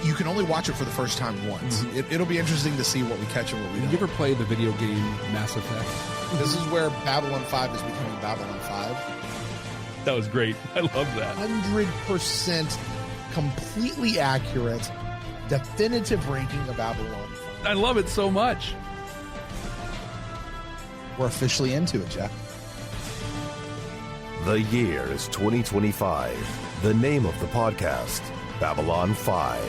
you can only watch it for the first time once. It'll be interesting to see what we catch and what we don't. Did you ever play the video game Mass Effect? This is where Babylon 5 is becoming Babylon 5. That was great. I love that. 100% completely accurate, definitive ranking of Babylon 5. I love it so much. We're officially into it, Jeff. The year is 2025. The name of the podcast, Babylon 5,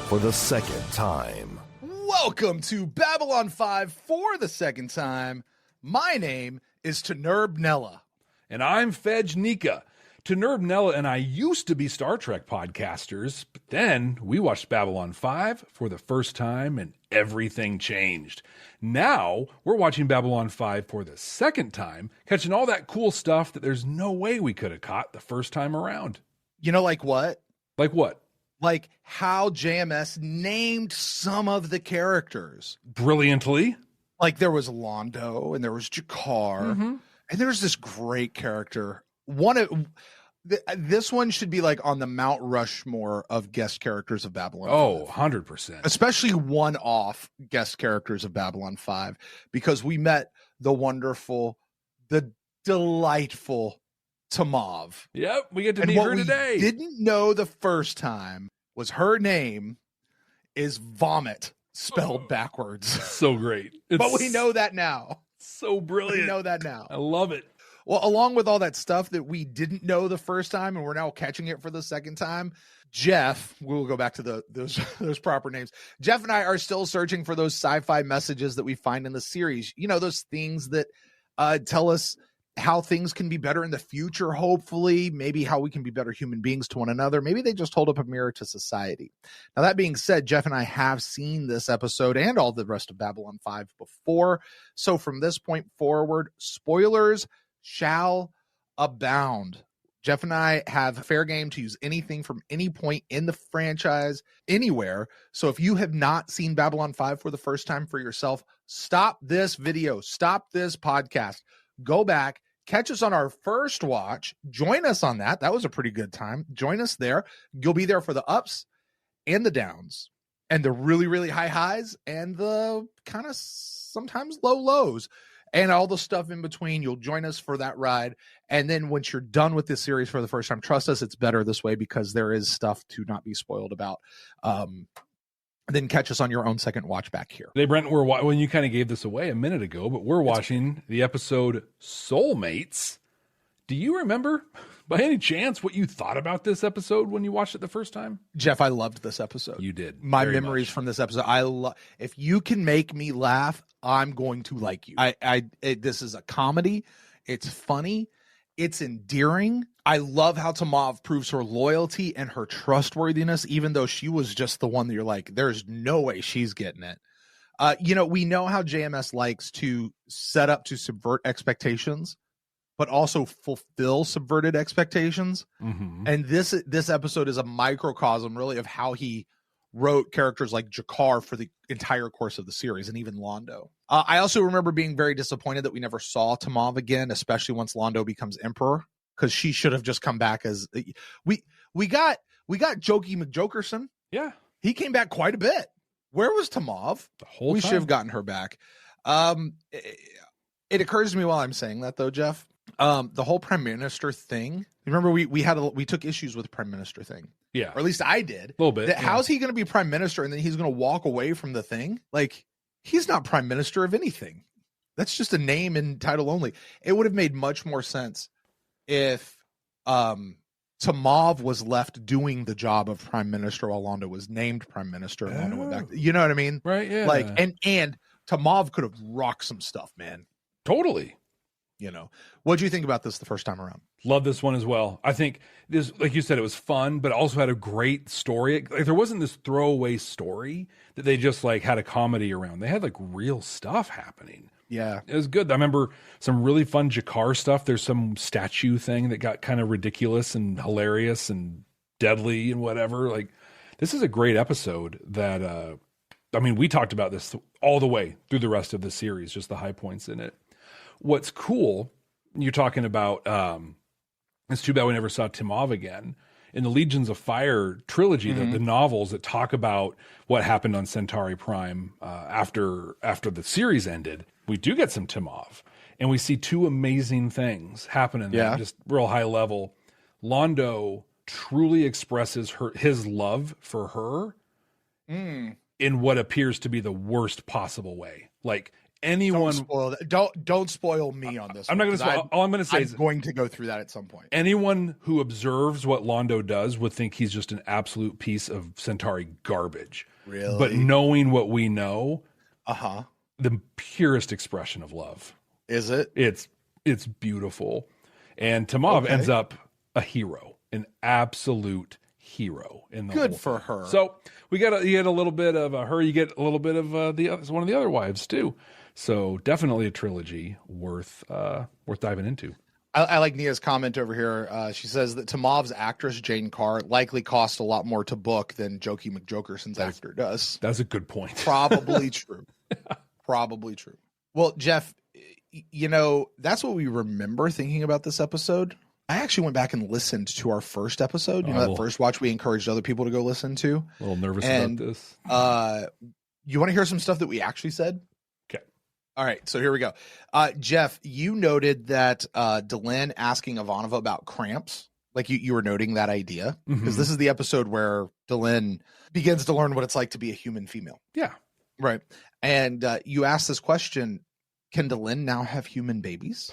for the second time. Welcome to Babylon 5 for the second time. My name is Tanurb Nella. And I'm Fej Nika. Tanurb Nella and I used to be Star Trek podcasters, but then we watched Babylon 5 for the first time and everything changed. Now we're watching Babylon 5 for the second time, catching all that cool stuff that there's no way we could have caught the first time around. You know, like what? Like what? Like how JMS named some of the characters. Brilliantly. Like there was Londo and there was Jakar. And there's this great character. This one should be like on the Mount Rushmore of guest characters of Babylon 5. Oh, 100%. Especially one-off guest characters of Babylon 5, because we met the wonderful, the delightful Tamav. Yep, we get to meet her today. What we didn't know the first time was her name is Vomit, spelled backwards. So great. But we know that now. So brilliant. We know that now. I love it. Well, along with all that stuff that we didn't know the first time and we're now catching it for the second time, Jeff, we'll go back to those proper names. Jeff and I are still searching for those sci-fi messages that we find in the series. You know, those things that tell us how things can be better in the future, hopefully, maybe how we can be better human beings to one another. Maybe they just hold up a mirror to society. Now, that being said, Jeff and I have seen this episode and all the rest of Babylon 5 before. So from this point forward, spoilers shall abound. Jeff and I have fair game to use anything from any point in the franchise, anywhere. So if you have not seen Babylon 5 for the first time for yourself, stop this video, stop this podcast, go back, catch us on our first watch, join us on that. That was a pretty good time. Join us there. You'll be there for the ups and the downs and the really, really high highs and the kind of sometimes low lows. And all the stuff in between. You'll join us for that ride. And then once you're done with this series for the first time, trust us, it's better this way because there is stuff to not be spoiled about. Then catch us on your own second watch back here. Hey, Brent, when you kind of gave this away a minute ago, but we're watching the episode Soulmates. Do you remember, by any chance, what you thought about this episode when you watched it the first time? Jeff, I loved this episode. You did. My memories from this episode. If you can make me laugh, I'm going to like you. This is a comedy. It's funny. It's endearing. I love how Tamav proves her loyalty and her trustworthiness, even though she was just the one that you're like, there's no way she's getting it. We know how JMS likes to set up to subvert expectations, but also fulfill subverted expectations. And this episode is a microcosm, really, of how he wrote characters like Jakar for the entire course of the series, and even Londo. I also remember being very disappointed that we never saw Tamav again, especially once Londo becomes emperor, because she should have just come back as we got Jokey McJokerson. Yeah, he came back quite a bit. Where was Tamav? The whole we time. Should have gotten her back. It occurs to me while I'm saying that, though, Jeff, the whole prime minister thing. Remember, we took issues with the prime minister thing. Yeah, or at least I did. A little bit. How's he going to be prime minister and then he's going to walk away from the thing? Like, he's not prime minister of anything. That's just a name and title only. It would have made much more sense if Tamav was left doing the job of prime minister while Londo was named prime minister. And Londo went back. You know what I mean? Right. Yeah. Like, and Tamav could have rocked some stuff, man. Totally. What'd you think about this the first time around? Love this one as well. I think this, like you said, it was fun, but also had a great story. Like, there wasn't this throwaway story that they just like had a comedy around. They had like real stuff happening. Yeah. It was good. I remember some really fun Jakar stuff. There's some statue thing that got kind of ridiculous and hilarious and deadly and whatever. Like, this is a great episode that, we talked about this all the way through the rest of the series, just the high points in it. What's cool, you're talking about, it's too bad we never saw Tamav again, in the Legions of Fire trilogy, the novels that talk about what happened on Centauri Prime after the series ended, we do get some Timov. And we see two amazing things happen in that, just real high level. Londo truly expresses his love for her in what appears to be the worst possible way. Like anyone, don't spoil me on this. I'm not going to spoil. All I'm going to say I'm is going to go through that at some point. Anyone who observes what Londo does would think he's just an absolute piece of Centauri garbage. Really? But knowing what we know, the purest expression of love. Is it? It's beautiful. And Timov ends up a hero, an absolute hero in the Good whole for thing. her. So you get a little bit of her, you get a little bit of one of the other wives too. So definitely a trilogy worth diving into. I like Nia's comment over here. She says that Timov's actress Jane Carr likely cost a lot more to book than Jokey McJokerson's actor does. That's a good point. Probably true. Probably true. Well, Jeff, that's what we remember thinking about this episode. I actually went back and listened to our first episode. That first watch we encouraged other people to go listen to. A little nervous about this. You want to hear some stuff that we actually said? Okay. All right. So here we go. Jeff, you noted that Delenn asking Ivanova about cramps, like you were noting that idea, because this is the episode where Delenn begins to learn what it's like to be a human female. Yeah. Right. And you asked this question, can Delenn now have human babies?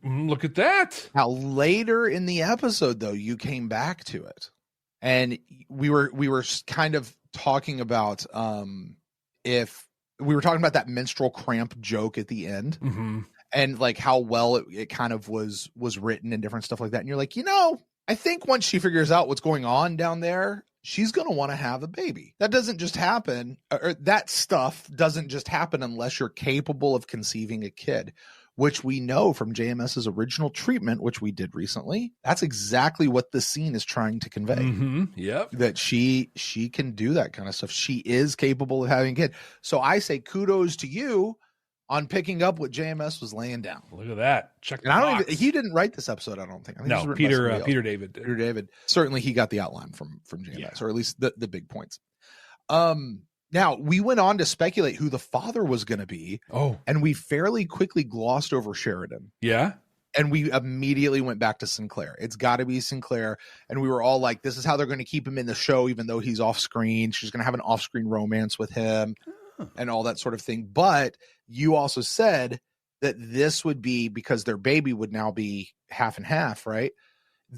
Look at that. Now, later in the episode, though, you came back to it, and we were kind of talking about if we were talking about that menstrual cramp joke at the end, and like how well it kind of was written and different stuff like that. And you're like, I think once she figures out what's going on down there, she's going to want to have a baby. That doesn't just happen, or that stuff doesn't just happen unless you're capable of conceiving a kid, which we know from JMS's original treatment, which we did recently. That's exactly what the scene is trying to convey. Yep. That she can do that kind of stuff. She is capable of having a kid. So I say kudos to you on picking up what JMS was laying down. Look at that. Check the and box. he didn't write this episode, I don't think. No, Peter David did. Peter David. Certainly he got the outline from JMS, or at least the big points. Now, we went on to speculate who the father was going to be. Oh. And we fairly quickly glossed over Sheridan. Yeah. And we immediately went back to Sinclair. It's got to be Sinclair. And we were all like, this is how they're going to keep him in the show, even though he's off screen. She's going to have an off screen romance with him and all that sort of thing. But you also said that this would be because their baby would now be half and half, right?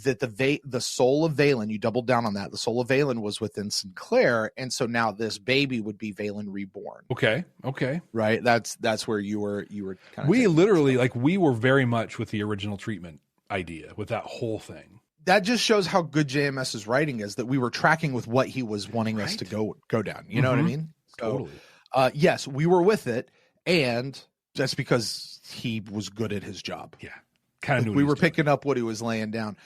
That the soul of Valen, you doubled down on that. The soul of Valen was within Sinclair, and so now this baby would be Valen reborn. Okay. Right. That's where you were kind of. We literally we were very much with the original treatment idea with that whole thing. That just shows how good JMS's writing is. That we were tracking with what he was wanting us to go down. You know what I mean? So, Totally. Yes, we were with it, and that's because he was good at his job. Yeah. Kind of knew we were picking up what he was laying down.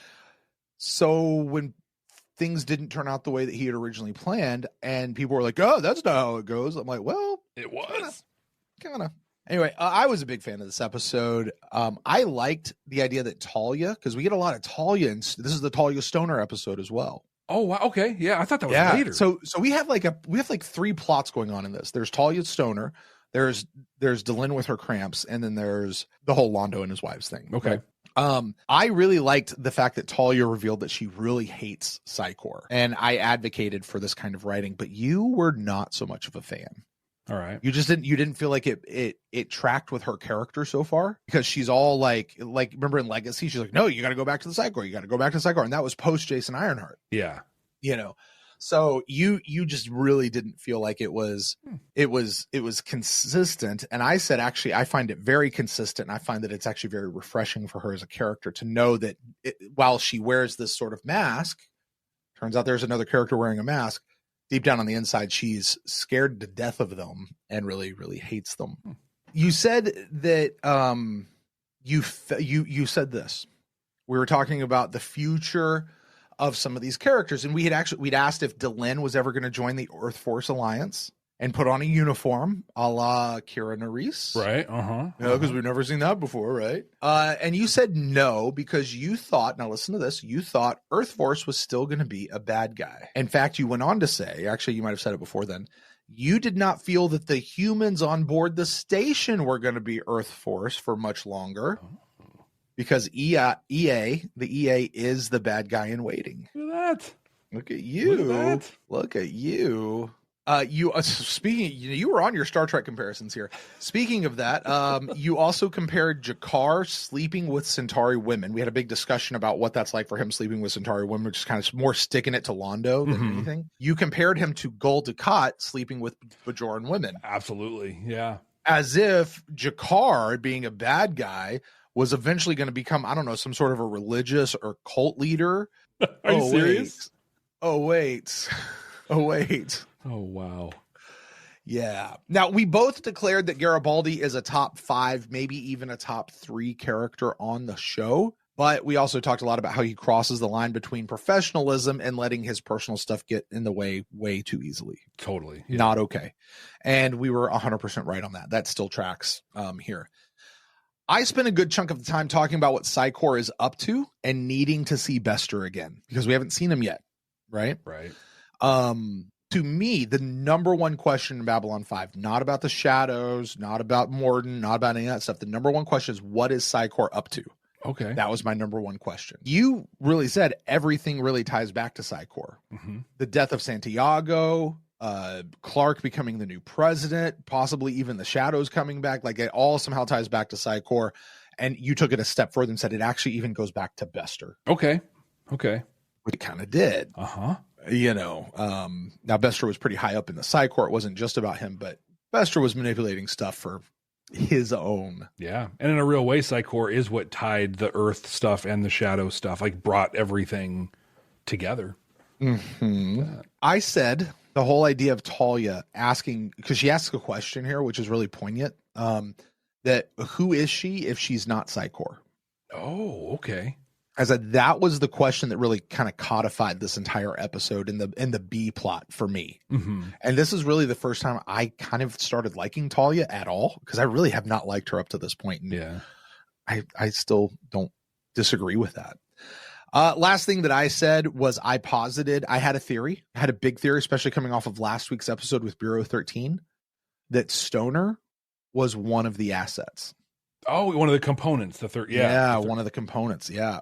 So when things didn't turn out the way that he had originally planned, and people were like, "Oh, that's not how it goes," I'm like, "Well, it was kind of." Anyway, I was a big fan of this episode. I liked the idea that Talia, because we get a lot of Talia, and this is the Talia Stoner episode as well. Oh, wow. Okay, yeah, I thought that was later. So we have like three plots going on in this. There's Talia Stoner, there's Delenn with her cramps, and then there's the whole Londo and his wives thing. Okay. Right? I really liked the fact that Talia revealed that she really hates Psychor, and I advocated for this kind of writing, but you were not so much of a fan. All right. You didn't feel like it tracked with her character so far, because she's all like remember in Legacy, she's like, no, you got to go back to the Psychor. You got to go back to the Psychor. And that was post Jason Ironheart. Yeah. So you just really didn't feel like it was consistent. And I said, actually, I find it very consistent. And I find that it's actually very refreshing for her as a character to know that while she wears this sort of mask, turns out there's another character wearing a mask. Deep down on the inside, she's scared to death of them and really, really hates them. You said that you said this. We were talking about the future of some of these characters, and we'd asked if Delenn was ever going to join the Earth Force Alliance, and put on a uniform a la Kira Nerys. Right. Because we've never seen that before, right? And you said no because you thought, now listen to this, you thought Earth Force was still going to be a bad guy. In fact, you went on to say, actually, you might have said it before then, you did not feel that the humans on board the station were going to be Earth Force for much longer because the EA is the bad guy in waiting. Look at that. Look at you. Look at you. Speaking, you were on your Star Trek comparisons here. Speaking of that, you also compared G'Kar sleeping with Centauri women. We had a big discussion about what that's like for him sleeping with Centauri women, which is kind of more sticking it to Londo than anything. You compared him to Gul Dukat sleeping with Bajoran women. Absolutely, yeah. As if G'Kar, being a bad guy, was eventually going to become, I don't know, some sort of a religious or cult leader. Are you serious? Oh, wait. Oh, wow. Yeah. Now, we both declared that Garibaldi is a top 5, maybe even a top 3 character on the show. But we also talked a lot about how he crosses the line between professionalism and letting his personal stuff get in the way too easily. Totally. Yeah. Not okay. And we were 100% right on that. That still tracks here. I spent a good chunk of the time talking about what Psychor is up to and needing to see Bester again because we haven't seen him yet. Right. To me, the number one question in Babylon 5, not about the shadows, not about Morden, not about any of that stuff. The number one question is, what is Psychor up to? Okay. That was my number one question. You really said everything really ties back to Psychor. The death of Santiago, Clark becoming the new president, possibly even the shadows coming back. Like it all somehow ties back to Psychor. And you took it a step further and said it actually even goes back to Bester. Okay. Which it kind of did. Now Bester was pretty high up in the Psychor. It wasn't just about him, but Bester was manipulating stuff for his own. Yeah. And in a real way, Psychor is what tied the Earth stuff and the Shadow stuff, like brought everything together. I said the whole idea of Talia asking, because she asks a question here, which is really poignant, that who is she if she's not Psychor? Oh, okay. I said that was the question that really kind of codified this entire episode in the B plot for me. And this is really the first time I kind of started liking Talia at all, because I really have not liked her up to this point. And I still don't disagree with that. Last thing that I said was I posited, I had a theory. I had a big theory, especially coming off of last week's episode with Bureau 13, that Stoner was one of the assets. Oh, one of the components. One of the components. Yeah.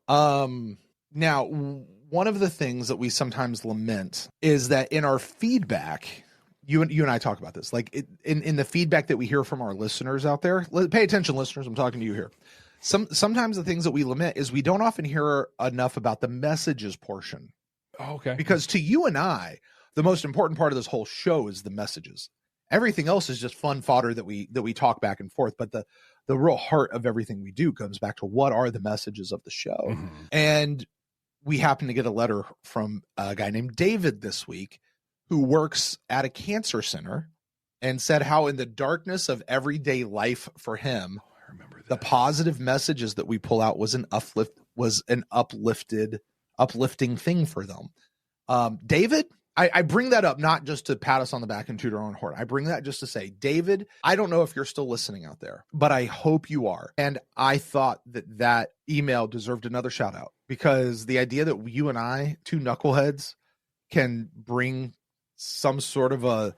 Now, one of the things that we sometimes lament is that in our feedback, you and I talk about this, like in the feedback that we hear from our listeners out there. Pay attention, listeners. I'm talking to you here. Sometimes the things that we lament is we don't often hear enough about the messages portion. Oh, okay. Because to you and I, the most important part of this whole show is the messages. Everything else is just fun fodder that we talk back and forth. But the real heart of everything we do comes back to what are the messages of the show. And we happen to get a letter from a guy named David this week who works at a cancer center and said how in the darkness of everyday life for him, I remember that. The positive messages that we pull out was an uplifting thing for them. David, I bring that up not just to pat us on the back and toot our own horn. I bring that just to say, David, I don't know if you're still listening out there, but I hope you are. And I thought that email deserved another shout out because the idea that you and I, two knuckleheads, can bring some sort of a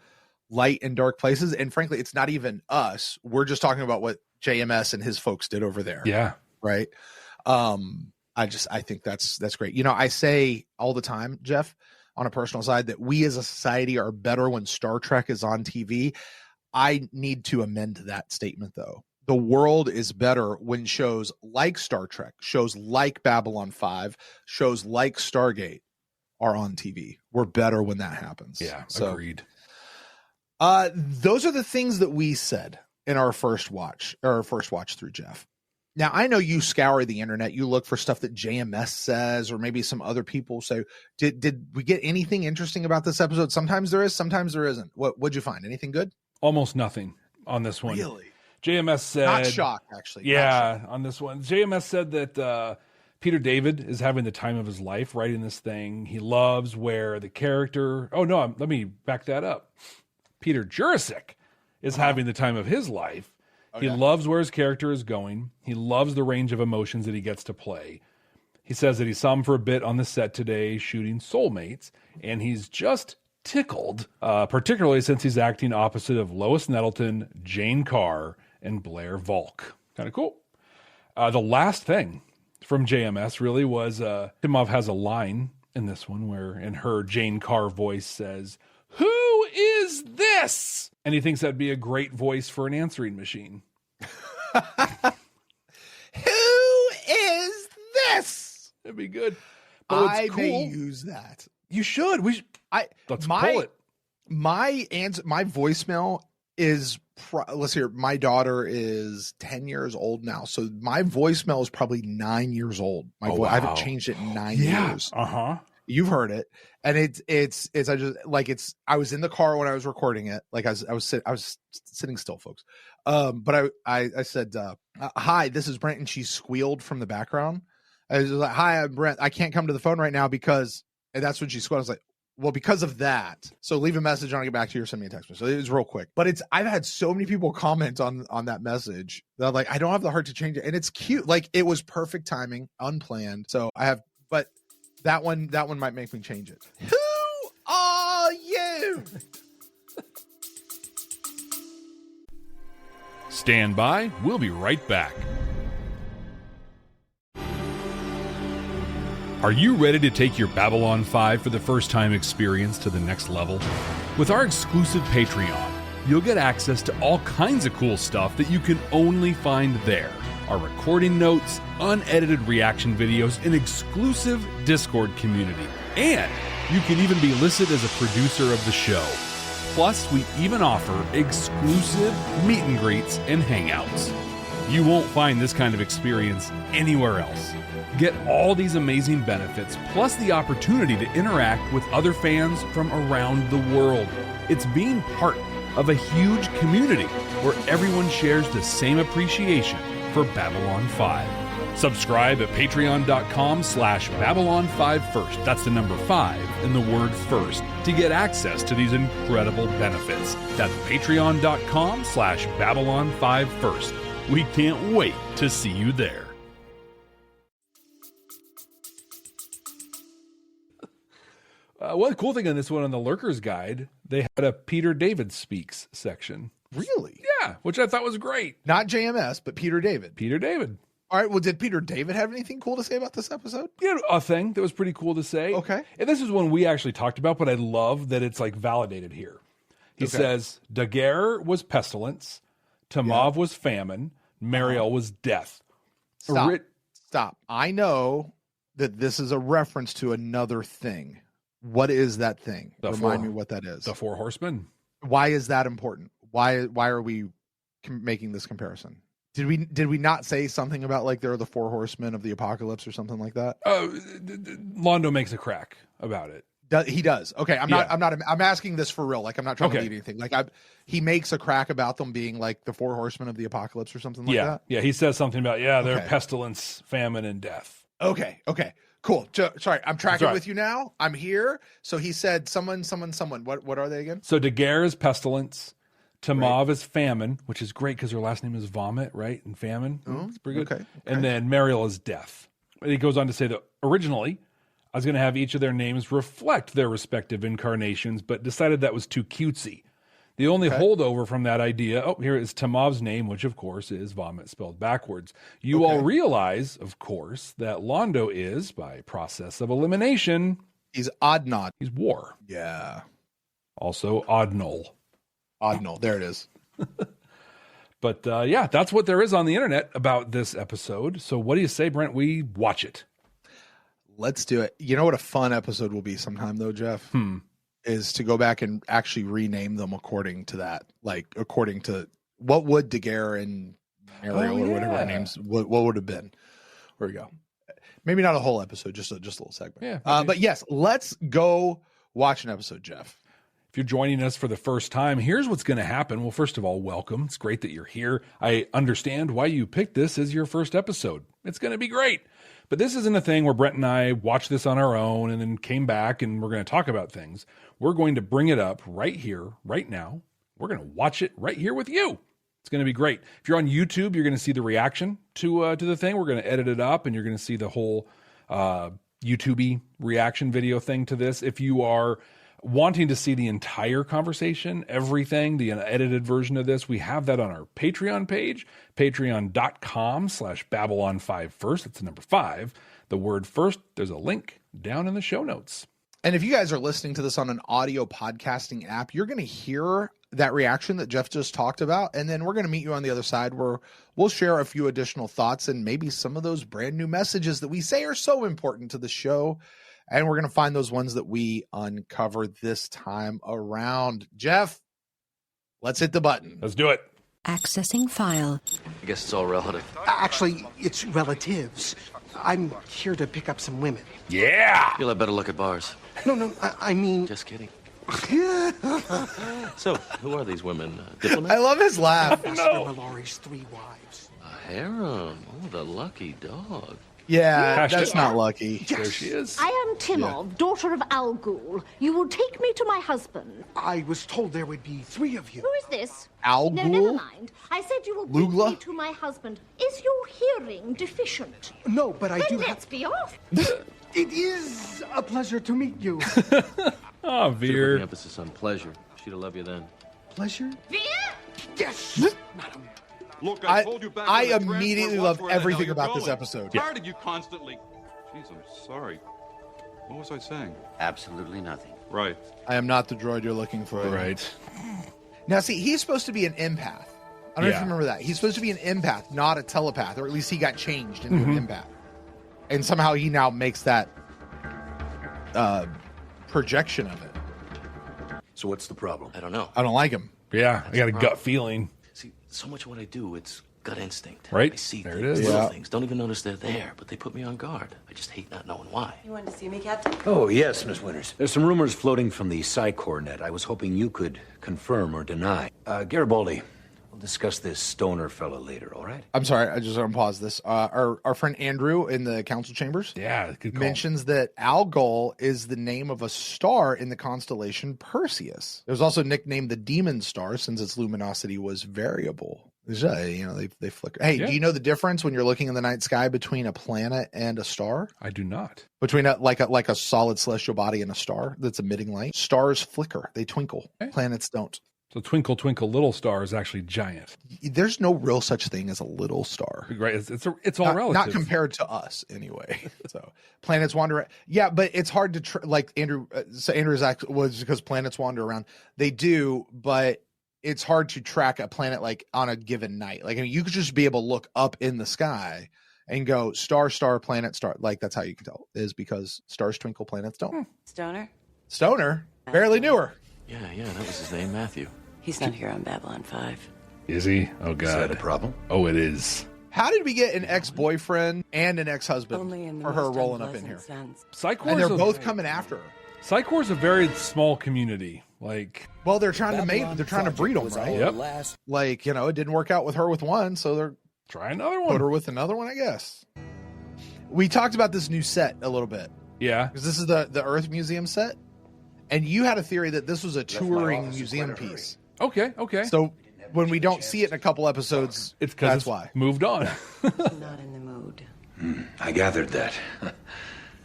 light in dark places. And frankly, it's not even us. We're just talking about what JMS and his folks did over there. Yeah. Right. I think that's great. You know, I say all the time, Jeff, on a personal side, that we as a society are better when Star Trek is on TV. I need to amend that statement, though. The world is better when shows like Star Trek, shows like Babylon 5, shows like Stargate are on TV. We're better when that happens. Yeah, agreed. Those are the things that we said in our first watch through, Jeff. Now, I know you scour the internet. You look for stuff that JMS says or maybe some other people say. Did we get anything interesting about this episode? Sometimes there is, sometimes there isn't. What'd you find? Anything good? Almost nothing on this one. Really? JMS said... Not shocked, actually. Yeah, on this one. JMS said that Peter David is having the time of his life writing this thing. He loves where the character... Oh, no, let me back that up. Peter Jurasik is having the time of his life. Okay. He loves where his character is going. He loves the range of emotions that he gets to play. He says that he saw him for a bit on the set today shooting Soulmates, and he's just tickled, particularly since he's acting opposite of Lois Nettleton, Jane Carr, and Blair Volk. Kind of cool. The last thing from JMS really was Timov has a line in this one where in her Jane Carr voice says, "Who is this?" And he thinks that'd be a great voice for an answering machine. Who is this? It'd be good. But I may use that. You should. Let's pull it. My voicemail is let's hear. My daughter is 10 years old now, so my voicemail is probably 9 years old. Wow. I haven't changed it in 9 years. You've heard it, and I was in the car when I was recording it. Like I was sitting still, folks. But I said, "Hi, this is Brent," and she squealed from the background. I was like, "Hi, I'm Brent. I can't come to the phone right now because," and that's when she squealed. I was like, "Well, because of that. So leave a message. I'll get back to you or send me a text message." So it was real quick. But I've had so many people comment on that message that I'm like, I don't have the heart to change it. And it's cute. Like it was perfect timing, unplanned. So but that one might make me change it. Who are you? Stand by. We'll be right back. Are you ready to take your Babylon 5 for the first time experience to the next level? With our exclusive Patreon, you'll get access to all kinds of cool stuff that you can only find there. Our recording notes, unedited reaction videos, an exclusive Discord community. And you can even be listed as a producer of the show. Plus, we even offer exclusive meet and greets and hangouts. You won't find this kind of experience anywhere else. Get all these amazing benefits, plus the opportunity to interact with other fans from around the world. It's being part of a huge community where everyone shares the same appreciation for Babylon 5. Subscribe at patreon.com/Babylon5First. That's the number 5 and the word first to get access to these incredible benefits. That's patreon.com/Babylon5First. We can't wait to see you there. One cool thing on this one on the Lurker's Guide, they had a Peter David Speaks section. Really? Yeah, which I thought was great. Not JMS, but Peter David. Peter David. All right. Well, did Peter David have anything cool to say about this episode? Yeah, a thing that was pretty cool to say. Okay. And this is one we actually talked about, but I love that it's like validated here. He says, Daguerre was pestilence, Timov was famine, Mariel was death. Stop. I know that this is a reference to another thing. What is that thing? Remind me what that is. The Four Horsemen. Why is that important? Why are we making this comparison? Did we not say something about like they're the Four Horsemen of the Apocalypse or something like that? Londo makes a crack about it. He does. Okay, I'm asking this for real. Like I'm not trying to lead anything. Like he makes a crack about them being like the Four Horsemen of the Apocalypse or something like that. Yeah, he says something about they're pestilence, famine, and death. Okay. Cool. Sorry, I'm tracking with you now. I'm here. So he said someone. What are they again? So Daguerre is pestilence. Timov is famine, which is great because her last name is Vomit, right? And famine. It's pretty good. Okay. And then Mariel is death. And he goes on to say that originally I was going to have each of their names reflect their respective incarnations, but decided that was too cutesy. The only holdover from that idea, here is Timov's name, which of course is Vomit spelled backwards. You all realize, of course, that Londo is, by process of elimination, he's Oddnod. He's War. Yeah. Also Oddnull. Oddnull. There it is. But that's what there is on the internet about this episode. So what do you say, Brent? We watch it. Let's do it. You know what a fun episode will be sometime, though, Jeff? Is to go back and actually rename them according to that. Like, according to what would Daguerre and Ariel or whatever her names, what would have been. Where we go. Maybe not a whole episode, just a little segment. Yeah. But yes, let's go watch an episode, Jeff. If you're joining us for the first time, here's what's going to happen. Well, first of all, welcome. It's great that you're here. I understand why you picked this as your first episode. It's going to be great. But this isn't a thing where Brent and I watched this on our own and then came back and we're going to talk about things. We're going to bring it up right here, right now. We're going to watch it right here with you. It's going to be great. If you're on YouTube, you're going to see the reaction to the thing. We're going to edit it up and you're going to see the whole YouTube-y reaction video thing to this. If you are wanting to see the entire conversation, everything, the unedited version of this, we have that on our Patreon page, patreon.com/Babylon5 first. That's the number 5. The word first. There's a link down in the show notes. And if you guys are listening to this on an audio podcasting app, you're going to hear that reaction that Jeff just talked about. And then we're going to meet you on the other side where we'll share a few additional thoughts and maybe some of those brand new messages that we say are so important to the show. And we're going to find those ones that we uncover this time around. Jeff, let's hit the button. Let's do it. Accessing file. I guess it's all relative. Actually, it's relatives. I'm here to pick up some women. Yeah. You'll have better look at bars. No, I mean... Just kidding. So, who are these women? Diplomats? I love his laugh. Ambassador Mallory's 3 wives. A harem. Oh, the lucky dog. Yeah, Hashtag- that's not lucky. Yes. There she is. I am Timov, daughter of Al Ghul. You will take me to my husband. I was told there would be 3 of you. Who is this? Al No, Ghul? never mind. I said you will take Lugla? me to my husband. Is your hearing deficient? No, but I Then do let's be off. It is a pleasure to meet you. Oh, Should have put the Veer. emphasis on pleasure. She'd have loved you then. Pleasure? Veer? Yes, madam. Look, I told you back I on the transfer immediately once love where the hell everything you're about this going. episode. Tired of you constantly. Jeez, I'm sorry. What was I saying? Absolutely nothing. Right. I am not the droid you're looking for. Right. Now, see, he's supposed to be an empath. I don't know if Yeah. you remember that. He's supposed to be an empath, not a telepath, or at least he got changed into an empath. And somehow he now makes that projection of it. So what's the problem? I don't know. I don't like him. Yeah, I got a gut feeling. See, so much of what I do, it's gut instinct. Right. I see There it things, is. little Yeah. things. Don't even notice they're there, but they put me on guard. I just hate not knowing why. You wanted to see me, Captain? Oh, yes, Miss Winters. There's some rumors floating from the Psychor net. I was hoping you could confirm or deny. Garibaldi, we'll discuss this stoner fella later, all right? I'm sorry, I just want to pause this. Our friend Andrew in the council chambers Yeah, good call. mentions that Al Ghul is the name of a star in the constellation Perseus. It was also nicknamed the Demon Star since its luminosity was variable. They flicker. Hey, Yeah. do you know the difference when you're looking in the night sky between a planet and a star? I do not. Between a solid celestial body and a star that's emitting light? Stars flicker, they twinkle. Okay. Planets don't. So Twinkle Twinkle Little Star is actually giant. There's no real such thing as a little star. Right? It's all Not, relative. not compared to us anyway. So planets wander. Yeah, but it's hard to like Andrew. So Andrew's act was because planets wander around. They do, but it's hard to track a planet like on a given night. Like, I mean, you could just be able to look up in the sky and go star, planet, star. Like that's how you can tell is because stars twinkle, planets don't. Stoner? Stoner barely knew her. Yeah, that was his name, Matthew. He's not here on Babylon 5. Is he? Oh, God. Is that a problem? Oh, it is. How did we get an ex-boyfriend and an ex-husband Only in the for her most rolling up in unpleasant here? sense. Psychor's And they're both coming after her. Psychor's a very small community. Like, Well, they're trying to mate. They're trying to breed them, right? Yep. Like, it didn't work out with her with one, so they're try another put one. her with another one, I guess. We talked about this new set a little bit Yeah. because this is the Earth Museum set, and you had a theory that this was a touring museum piece. Okay. So when we don't see it in a couple episodes, It's because that's it's why. moved on. Not in the mood. I gathered that.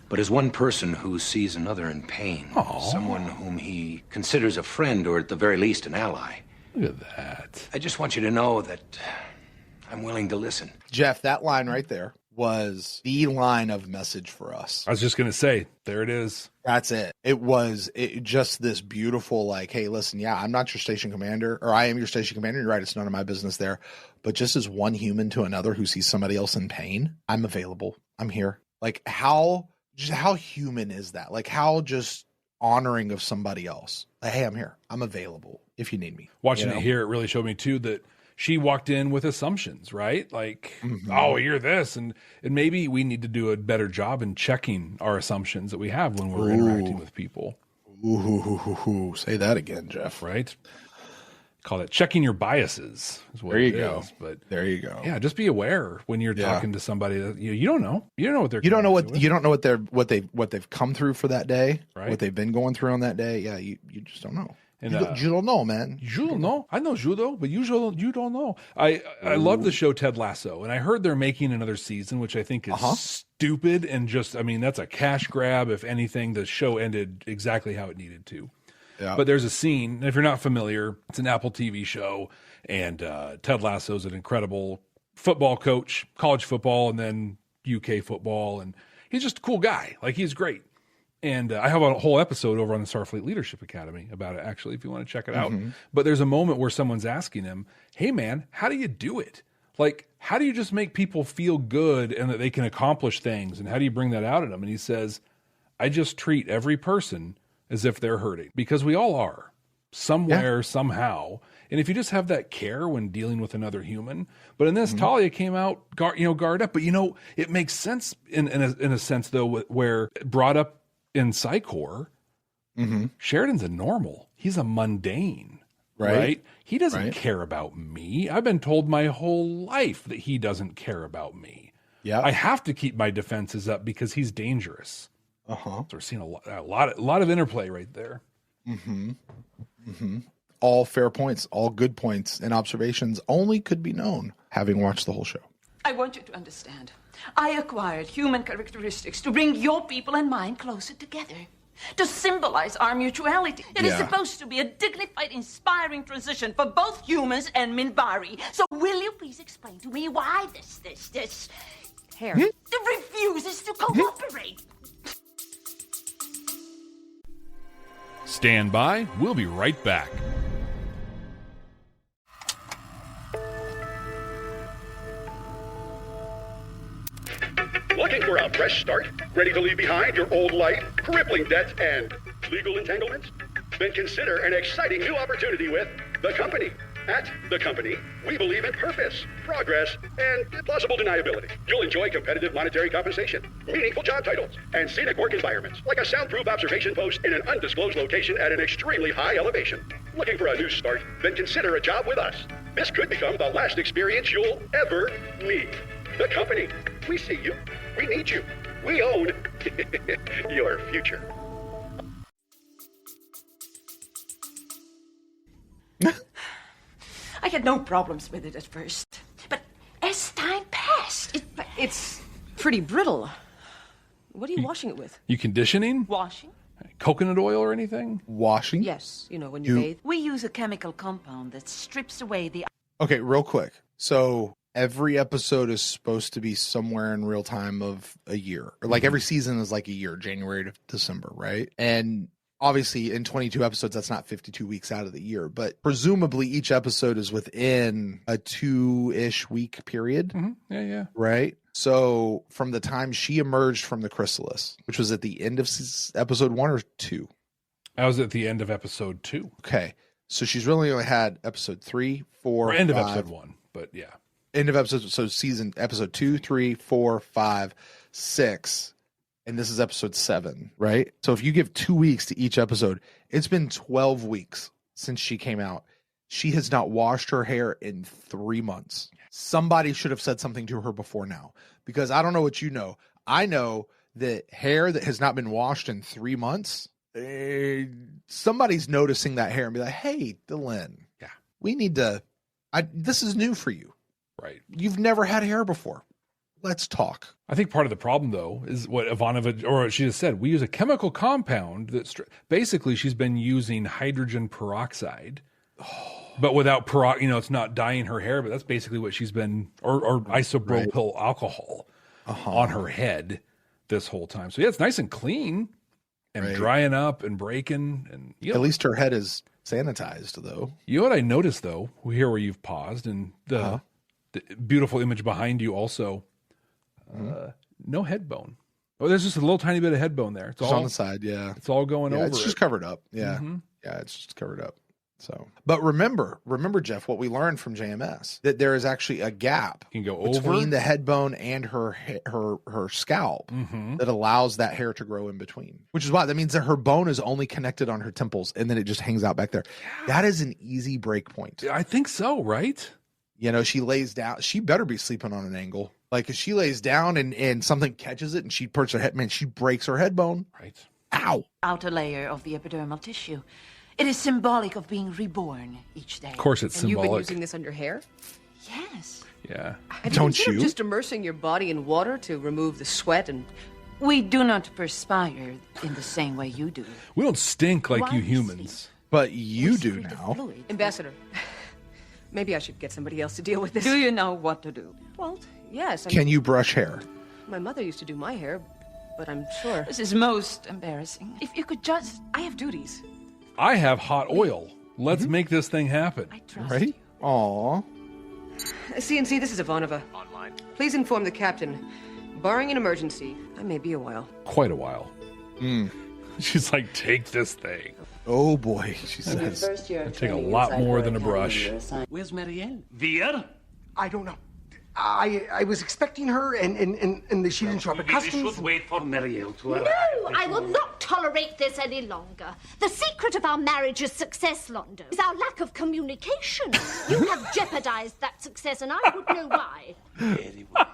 But as one person who sees another in pain, someone whom he considers a friend or at the very least an ally, Look at that. I just want you to know that I'm willing to listen. Jeff, that line right there was the line of message for us. I was just going to say, there it is. That's it. It was just this beautiful, like, hey, listen, yeah, I'm not your station commander, or I am your station commander. You're right. It's none of my business there. But just as one human to another who sees somebody else in pain, I'm available. I'm here. Like, how human is that? Like, how just honoring of somebody else. Like, hey, I'm here. I'm available if you need me. Watching You know? it here, it really showed me too that she walked in with assumptions, right? Like, oh, you're this. And maybe we need to do a better job in checking our assumptions that we have when we're interacting with people. Ooh, say that again, Jeff. Right? call it checking your biases. Is what There you it go. is. But there you go. yeah, just be aware when you're talking to somebody that you don't know. You don't know what they're. You don't know what they've come through for that day, right? What they've been going through on that day. Yeah, you just don't know. And, you don't know, man. You don't know. I know judo, but you don't know. I love the show Ted Lasso, and I heard they're making another season, which I think is stupid and just, I mean, that's a cash grab. If anything, the show ended exactly how it needed to. Yeah. But there's a scene, and if you're not familiar, it's an Apple TV show, and Ted Lasso is an incredible football coach, college football, and then UK football, and he's just a cool guy. Like, he's great. And I have a whole episode over on the Starfleet Leadership Academy about it, actually, if you want to check it out. But there's a moment where someone's asking him, hey, man, how do you do it? Like, how do you just make people feel good and that they can accomplish things? And how do you bring that out in them? And he says, I just treat every person as if they're hurting, because we all are somewhere, somehow. And if you just have that care when dealing with another human, but in this, Talia came out, guard up. But, it makes sense in a sense, though, where brought up in Psychor, Sheridan's a normal. He's a mundane, right? He doesn't care about me. I've been told my whole life that he doesn't care about me. Yeah, I have to keep my defenses up because he's dangerous. So we're seeing a lot of interplay right there. All fair points, all good points, and observations only could be known having watched the whole show. I want you to understand. I acquired human characteristics to bring your people and mine closer together, to symbolize our mutuality. It is supposed to be a dignified, inspiring transition for both humans and Minbari. So will you please explain to me why this hair refuses to cooperate? Stand by. We'll be right back. Looking for a fresh start? Ready to leave behind your old life, crippling debts, and legal entanglements? Then consider an exciting new opportunity with The Company. At The Company, we believe in purpose, progress, and plausible deniability. You'll enjoy competitive monetary compensation, meaningful job titles, and scenic work environments, like a soundproof observation post in an undisclosed location at an extremely high elevation. Looking for a new start? Then consider a job with us. This could become the last experience you'll ever need. The Company. We see you. We need you. We own your future. I had no problems with it at first, but as time passed, it's pretty brittle. What are you washing it with? You conditioning? Washing? Coconut oil or anything? Washing? Yes, when you bathe. We use a chemical compound that strips away the... Okay, real quick. So every episode is supposed to be somewhere in real time of a year. Or like every season is like a year, January to December, right? And obviously in 22 episodes, that's not 52 weeks out of the year, but presumably each episode is within a 2-ish week period. Yeah. Right? So from the time she emerged from the chrysalis, which was at the end of episode 1 or 2? I was at the end of episode 2. Okay. So she's really only had episode 3, 4, or end 5. of episode 1, but yeah. End of episode, so episode 2, 3, 4, 5, 6, and this is episode 7, right? So if you give 2 weeks to each episode, it's been 12 weeks since she came out. She has not washed her hair in 3 months. Somebody should have said something to her before now, because I don't know what you know. I know that hair that has not been washed in 3 months, somebody's noticing that hair and be like, hey, Dylan, we need to, this is new for you. Right. You've never had hair before. Let's talk. I think part of the problem, though, is what Ivanovich, or she just said, we use a chemical compound that basically she's been using hydrogen peroxide, but without it's not dyeing her hair, but that's basically what she's been, or isopropyl alcohol on her head this whole time. So yeah, it's nice and clean and drying up and breaking. And at least her head is sanitized, though. You know what I noticed, though, here where you've paused, and the beautiful image behind you also, no head bone. Oh, there's just a little tiny bit of head bone there. It's all on the side, yeah. It's all going over. It's just covered up. Yeah. Mm-hmm. Yeah, it's just covered up. So, but remember, Jeff, what we learned from JMS, that there is actually a gap between the head bone and her scalp that allows that hair to grow in between, which is why that means that her bone is only connected on her temples and then it just hangs out back there. Yeah. That is an easy break point. I think so, right? You know, she lays down, she better be sleeping on an angle. Like if she lays down and something catches it and she perches her head, man, she breaks her head bone. Right. Ow. Outer layer of the epidermal tissue. It is symbolic of being reborn each day. Of course, it's symbolic. You've been using this on your hair? Yes. Yeah. Don't you? Just immersing your body in water to remove the sweat and... We do not perspire in the same way you do. We don't stink like you humans. But you do now. Ambassador, maybe I should get somebody else to deal with this. Do you know what to do? Well, yes. Can you brush hair? My mother used to do my hair, but I'm sure... This is most embarrassing. If you could just... I have duties. I have hot oil. Let's make this thing happen. I trust Right? you. Aw. CNC, this is Ivanova. Online. Please inform the captain. Barring an emergency, I may be a while. Quite a while. She's like, take this thing. Oh boy, she says. It'd take a lot more than a brush. Where's Marielle? Veer? I don't know. I was expecting her, and she didn't show up at customs. We should wait for Marielle to arrive. No, I will not tolerate this any longer. The secret of our marriage's success, Londo, is our lack of communication. You have jeopardized that success, and I would know why. Very well.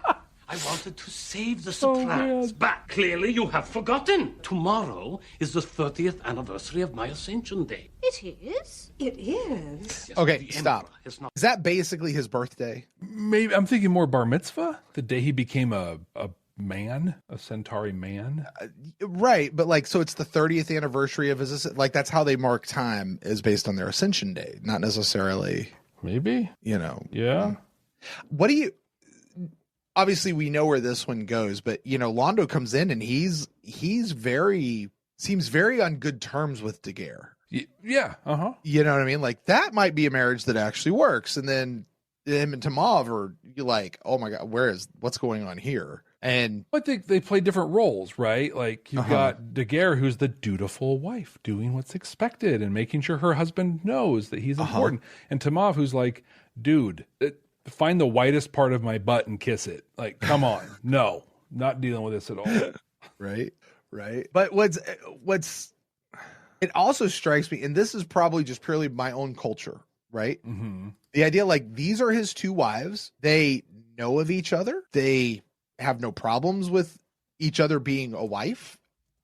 I wanted to save the surprise, but clearly you have forgotten. Tomorrow is the 30th anniversary of my Ascension Day. It is? It is? Yes, Okay, the stop. Emperor has Is that basically his birthday? Maybe I'm thinking more bar mitzvah, the day he became a man, a Centauri man. Right, but like, so it's the 30th anniversary of his, like, that's how they mark time, is based on their Ascension Day, not necessarily, Maybe. you know. Yeah. What do you, obviously we know where this one goes, but you know, Londo comes in and he's seems very on good terms with Daguerre. Yeah. Uh-huh. You know what I mean? Like that might be a marriage that actually works. And then him and Tamav are like, oh my God, what's going on here? And I think they play different roles, right? Like you've got Daguerre, who's the dutiful wife, doing what's expected and making sure her husband knows that he's important. And Tamav, who's like, dude, find the whitest part of my butt and kiss it. Like, come on. No, not dealing with this at all. Right. But what's it also strikes me, and this is probably just purely my own culture, right? Mm-hmm. The idea, like, these are his two wives. They know of each other. They have no problems with each other being a wife.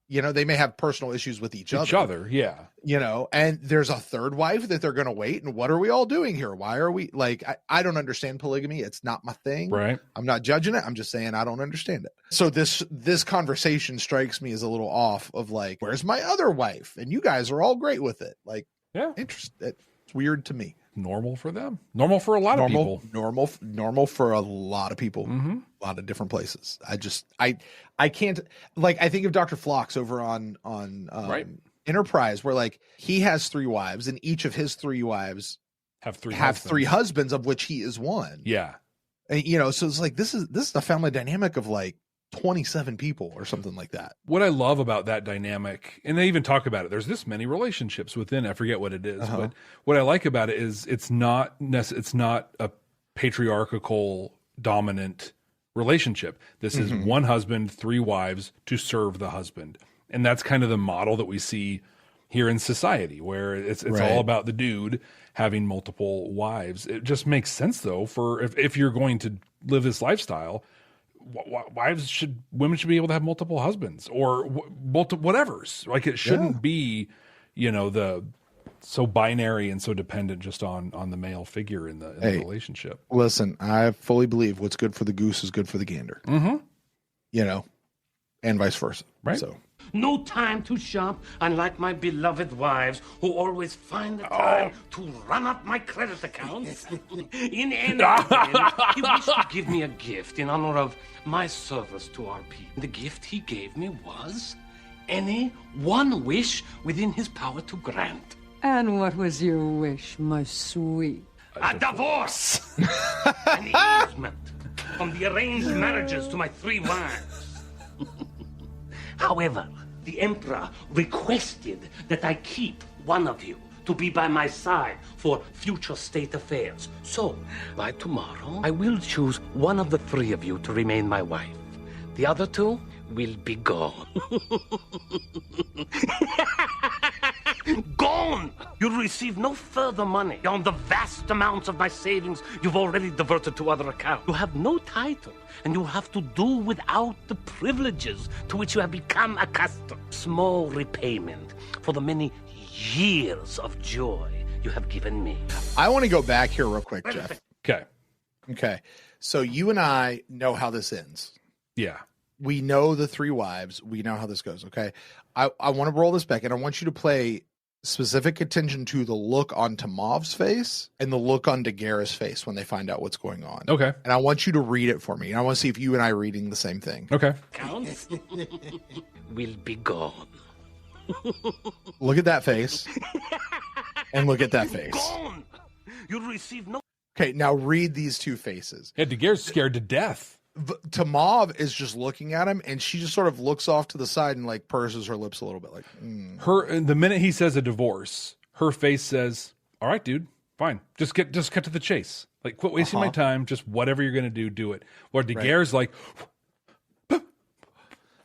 You know, they may have personal issues with each other. Yeah. You know, and there's a third wife that they're going to wait. And what are we all doing here? Why are we like, I don't understand polygamy. It's not my thing. Right. I'm not judging it. I'm just saying I don't understand it. So this conversation strikes me as a little off of like, where's my other wife? And you guys are all great with it. Like, yeah, interesting. It's weird to me. Normal for them. Normal for a lot of people. Normal for a lot of people. Mm-hmm. A lot of different places. I can't, like, I think of Dr. Phlox over on right. Enterprise, where like he has 3 wives and each of his 3 wives have 3 husbands, of which he is one. Yeah. And, you know, so it's like, this is a family dynamic of like 27 people or something like that. What I love about that dynamic, and they even talk about it, there's this many relationships within, I forget what it is, but what I like about it is it's not a patriarchal dominant relationship. This is one husband, 3 wives to serve the husband. And that's kind of the model that we see here in society, where it's all about the dude having multiple wives. It just makes sense, though, for if you're going to live this lifestyle, women should be able to have multiple husbands or whatever's. Like, it shouldn't be, you know, so binary and so dependent just on the male figure in the relationship. Listen, I fully believe what's good for the goose is good for the gander. Mm-hmm. You know, and vice versa. Right. So. No time to shop, unlike my beloved wives, who always find the time to run up my credit accounts. In any event, he wished to give me a gift in honor of my service to our people. The gift he gave me was any one wish within his power to grant. And what was your wish, my sweet? A divorce! An easement from the arranged marriages to my 3 wives. However, the Emperor requested that I keep one of you to be by my side for future state affairs. So, by tomorrow, I will choose one of the three of you to remain my wife. The other two will be gone. Gone! You'll receive no further money beyond the vast amounts of my savings you've already diverted to other accounts. You have no title, and you have to do without the privileges to which you have become accustomed. Small repayment for the many years of joy you have given me. I want to go back here real quick, Jeff. Okay. So you and I know how this ends. Yeah. We know the three wives. We know how this goes. Okay. I want to roll this back, and I want you to play specific attention to the look on Tomov's face and the look on Daguerre's face when they find out what's going on. Okay. And I want you to read it for me. And I want to see if you and I are reading the same thing. Okay. Counts will be gone. Look at that face. And look at that face. Gone. You'll receive no. Okay, now read these two faces. Yeah, Daguerre's scared to death. Tomov is just looking at him, and she just sort of looks off to the side and like purses her lips a little bit, like. The minute he says a divorce, her face says, "All right, dude, fine. Just cut to the chase. Like, quit wasting my time. Just whatever you're gonna do it." Where Daguerre's like,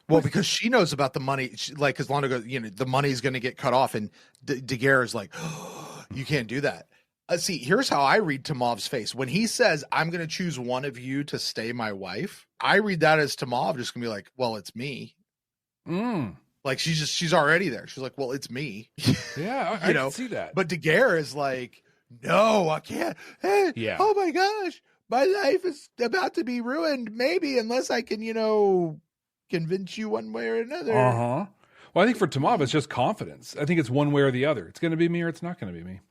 well, because she knows about the money. Like, as long as the money's going to get cut off, and Daguerre's like, oh, "You can't do that." See, here's how I read Tomov's face. When he says, "I'm going to choose one of you to stay my wife," I read that as Tomov just going to be like, "Well, it's me." Like, she's already there. She's like, "Well, it's me." Yeah, I can see that. But Daguerre is like, "No, I can't. Hey, yeah. Oh my gosh, my life is about to be ruined. Maybe unless I can, convince you one way or another." Well, I think for Tomov, it's just confidence. I think it's one way or the other. It's going to be me or it's not going to be me.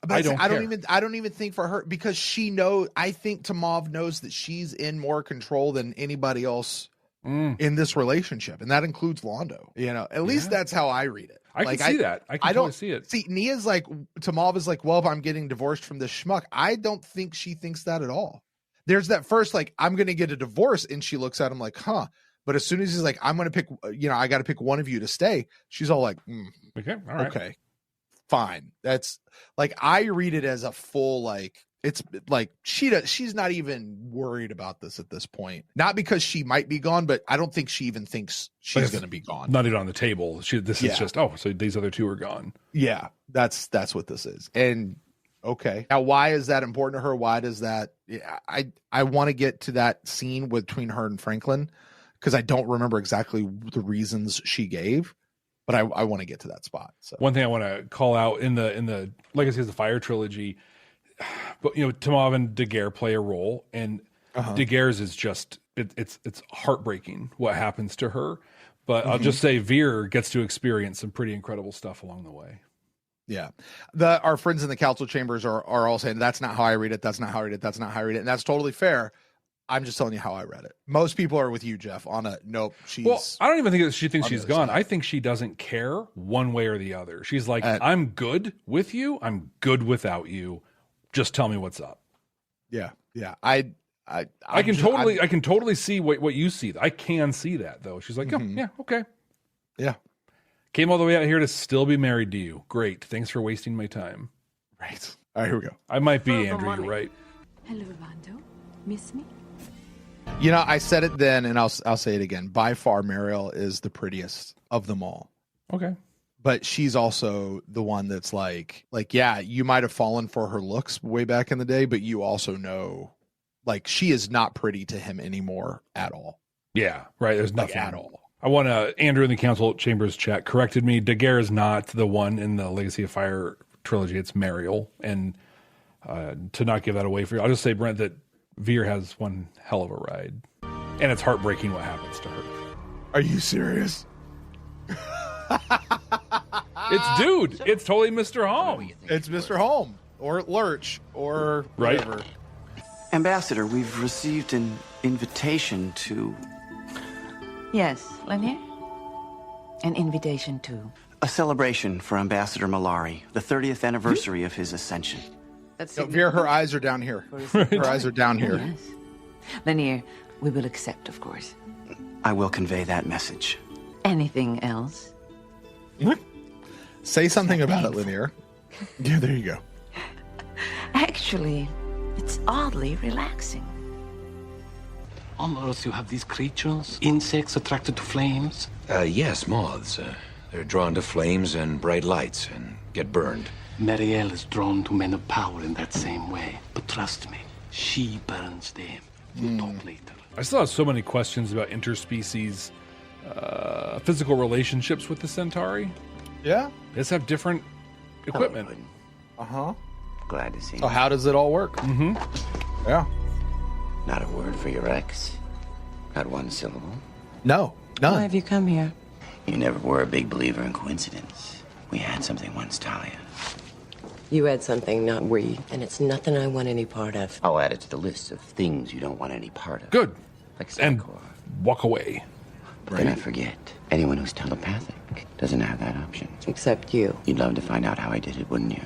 But I don't even think for her, because she knows. I think Tomov knows that she's in more control than anybody else in this relationship, and that includes Londo. At least that's how I read it. I can see that. I can totally see it. See, Nia's like, Tomov is like, "Well, if I'm getting divorced from this schmuck," I don't think she thinks that at all. There's that first like, "I'm going to get a divorce," and she looks at him like, "Huh." But as soon as he's like, "I'm going to pick," I got to pick one of you to stay, she's all like, "Okay, all right, okay. Fine." That's like, I read it as a full, like, it's like she's not even worried about this at this point. Not because she might be gone, but I don't think she even thinks she's going to be gone. Not even on the table. This is just, so these other two are gone. Yeah, that's what this is. And okay, now why is that important to her? Why does that? I want to get to that scene between her and Franklin, because I don't remember exactly the reasons she gave. But I want to get to that spot. So one thing I want to call out in the Legacy of the Fire trilogy, but Tomov and Daguerre play a role, and Daguerre's is just it's heartbreaking what happens to her. But I'll just say Veer gets to experience some pretty incredible stuff along the way. Yeah, our friends in the council chambers are all saying that's not how I read it. That's not how I read it. That's not how I read it, and that's totally fair. I'm just telling you how I read it. Most people are with you, Jeff, on a nope. Well, I don't even think that she thinks she's gone. I think she doesn't care one way or the other. She's like, "I'm good with you. I'm good without you. Just tell me what's up." Yeah. I can totally see what you see. I can see that though. She's like, "Oh, yeah, okay, yeah." Came all the way out here to still be married to you. Great. Thanks for wasting my time. Right. All right, here we go. I might be Andrew. You're right. Hello, Londo. Miss me? I said it then, and I'll say it again. By far, Mariel is the prettiest of them all. Okay. But she's also the one that's like, yeah, you might have fallen for her looks way back in the day, but you also know, like, she is not pretty to him anymore at all. Yeah, right. There's nothing at all. I want to, Andrew in the council chambers chat corrected me. Daguerre is not the one in the Legacy of Fire trilogy. It's Mariel. And to not give that away for you, I'll just say, Brent, that Veer has one hell of a ride, and it's heartbreaking what happens to her. Are you serious? It's dude. It's totally Mr. Home. It's Mr. Home or Lurch or whatever. Right. Ambassador, we've received an invitation to... Yes, Lanier? An invitation to? A celebration for Ambassador Malari, the 30th anniversary of his ascension. Veer, her eyes are down here. Her eyes are down here. Yes. Lanier, we will accept, of course. I will convey that message. Anything else? Say something about it, Lanier. Yeah, there you go. Actually, it's oddly relaxing. On Earth, you have these creatures, insects attracted to flames. Yes, moths. They're drawn to flames and bright lights and get burned. Marielle is drawn to men of power in that same way. But trust me, she burns them. We'll talk later. I still have so many questions about interspecies physical relationships with the Centauri. Yeah. They just have different equipment. Uh-huh. Glad to see you. So how does it all work? Mm-hmm. Yeah. Not a word for your ex? Not one syllable? No, none. Why have you come here? You never were a big believer in coincidence. We had something once, Talia. You had something, not we, and it's nothing I want any part of. I'll add it to the list of things you don't want any part of. Good. Like and Psychor. Walk away. Right. Then I forget. Anyone who's telepathic doesn't have that option. Except you. You'd love to find out how I did it, wouldn't you?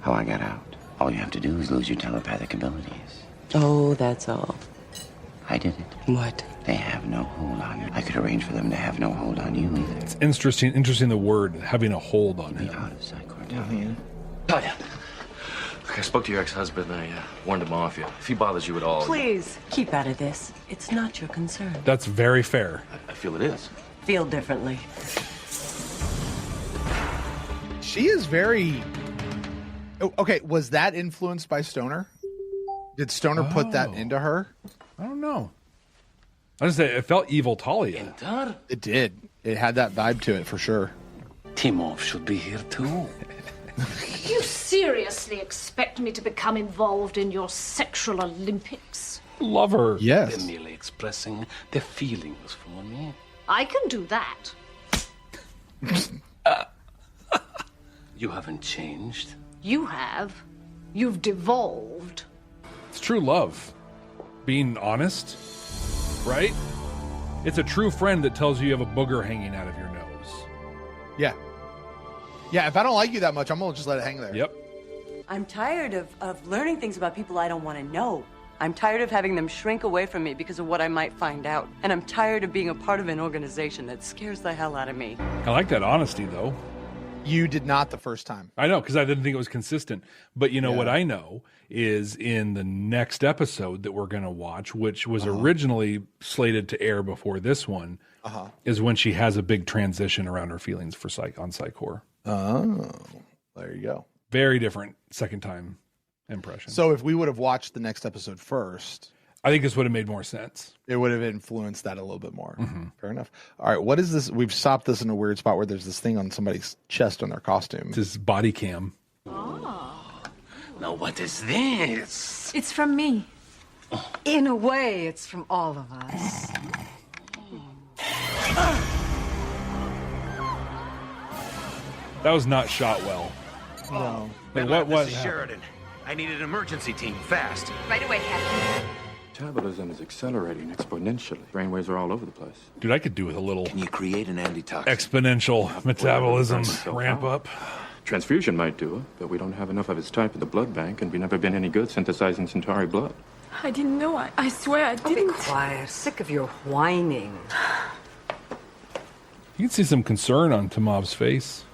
How I got out. All you have to do is lose your telepathic abilities. Oh, that's all. I did it. What? They have no hold on you. I could arrange for them to have no hold on you either. It's interesting the word, having a hold on him. Out of Psychor, Talia. Talia. Look, I spoke to your ex-husband and I warned him off you. If he bothers you at all... Please, keep out of this. It's not your concern. That's very fair. I feel it is. Feel differently. She is very... Oh, okay, was that influenced by Stoner? Did Stoner put that into her? I don't know. I just say it felt evil Talia. It did. It had that vibe to it for sure. Timov should be here too. You seriously expect me to become involved in your sexual Olympics? Love her. Yes. They're merely expressing their feelings for me. I can do that. You haven't changed. You have. You've devolved. It's true love. Being honest, right? It's a true friend that tells you have a booger hanging out of your nose. Yeah. Yeah, if I don't like you that much, I'm going to just let it hang there. Yep. I'm tired of learning things about people I don't want to know. I'm tired of having them shrink away from me because of what I might find out. And I'm tired of being a part of an organization that scares the hell out of me. I like that honesty, though. You did not the first time. I know, because I didn't think it was consistent. But you know what I know is in the next episode that we're going to watch, which was originally slated to air before this one, is when she has a big transition around her feelings for on Psychor. Oh, there you go. Very different second time impression. So if we would have watched the next episode first, I think this would have made more sense. It would have influenced that a little bit more. Fair enough. All right, what is this? We've stopped this in a weird spot where there's this thing on somebody's chest on their costume. It's his body cam. Now what is this? It's from me. In a way, it's from all of us. That was not shot well. No. Like, what This is Sheridan. I need an emergency team, fast. Right away, Captain. Metabolism is accelerating exponentially. Brainwaves are all over the place. Dude, I could do with a little Can you create an antitoxin? exponential metabolism ramp up. Transfusion might do it, but we don't have enough of its type in the blood bank, and we've never been any good synthesizing Centauri blood. I didn't know. I swear I Be didn't. quiet. Sick of your whining. You can see some concern on Timov's face.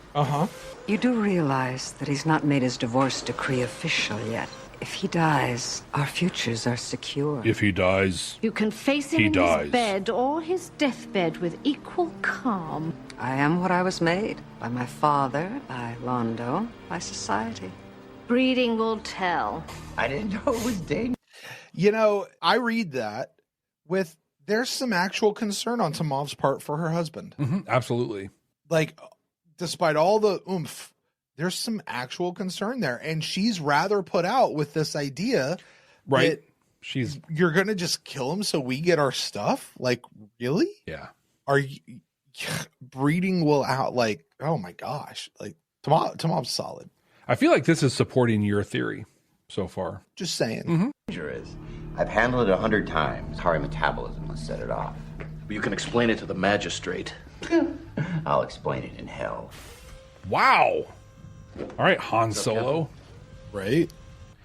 You do realize that he's not made his divorce decree official yet. If he dies, our futures are secure. If he dies, You can face him He in dies. his bed or his deathbed with equal calm. I am what I was made by my father, by Londo, by society. Breeding will tell. I didn't know it was dangerous. You know, I read that with there's some actual concern on Timov's part for her husband. Absolutely. Like, despite all the oomph, there's some actual concern there. And she's rather put out with this idea. Right. That you're going to just kill him so we get our stuff? Like, really? Yeah. Are you breeding will out? Like, oh my gosh. Like, Timov's solid. I feel like this is supporting your theory so far. Just saying. Danger is. I've handled it 100 times. Hard metabolism will set it off. You can explain it to the magistrate. I'll explain it in hell. Wow. All right, Han Solo. Right.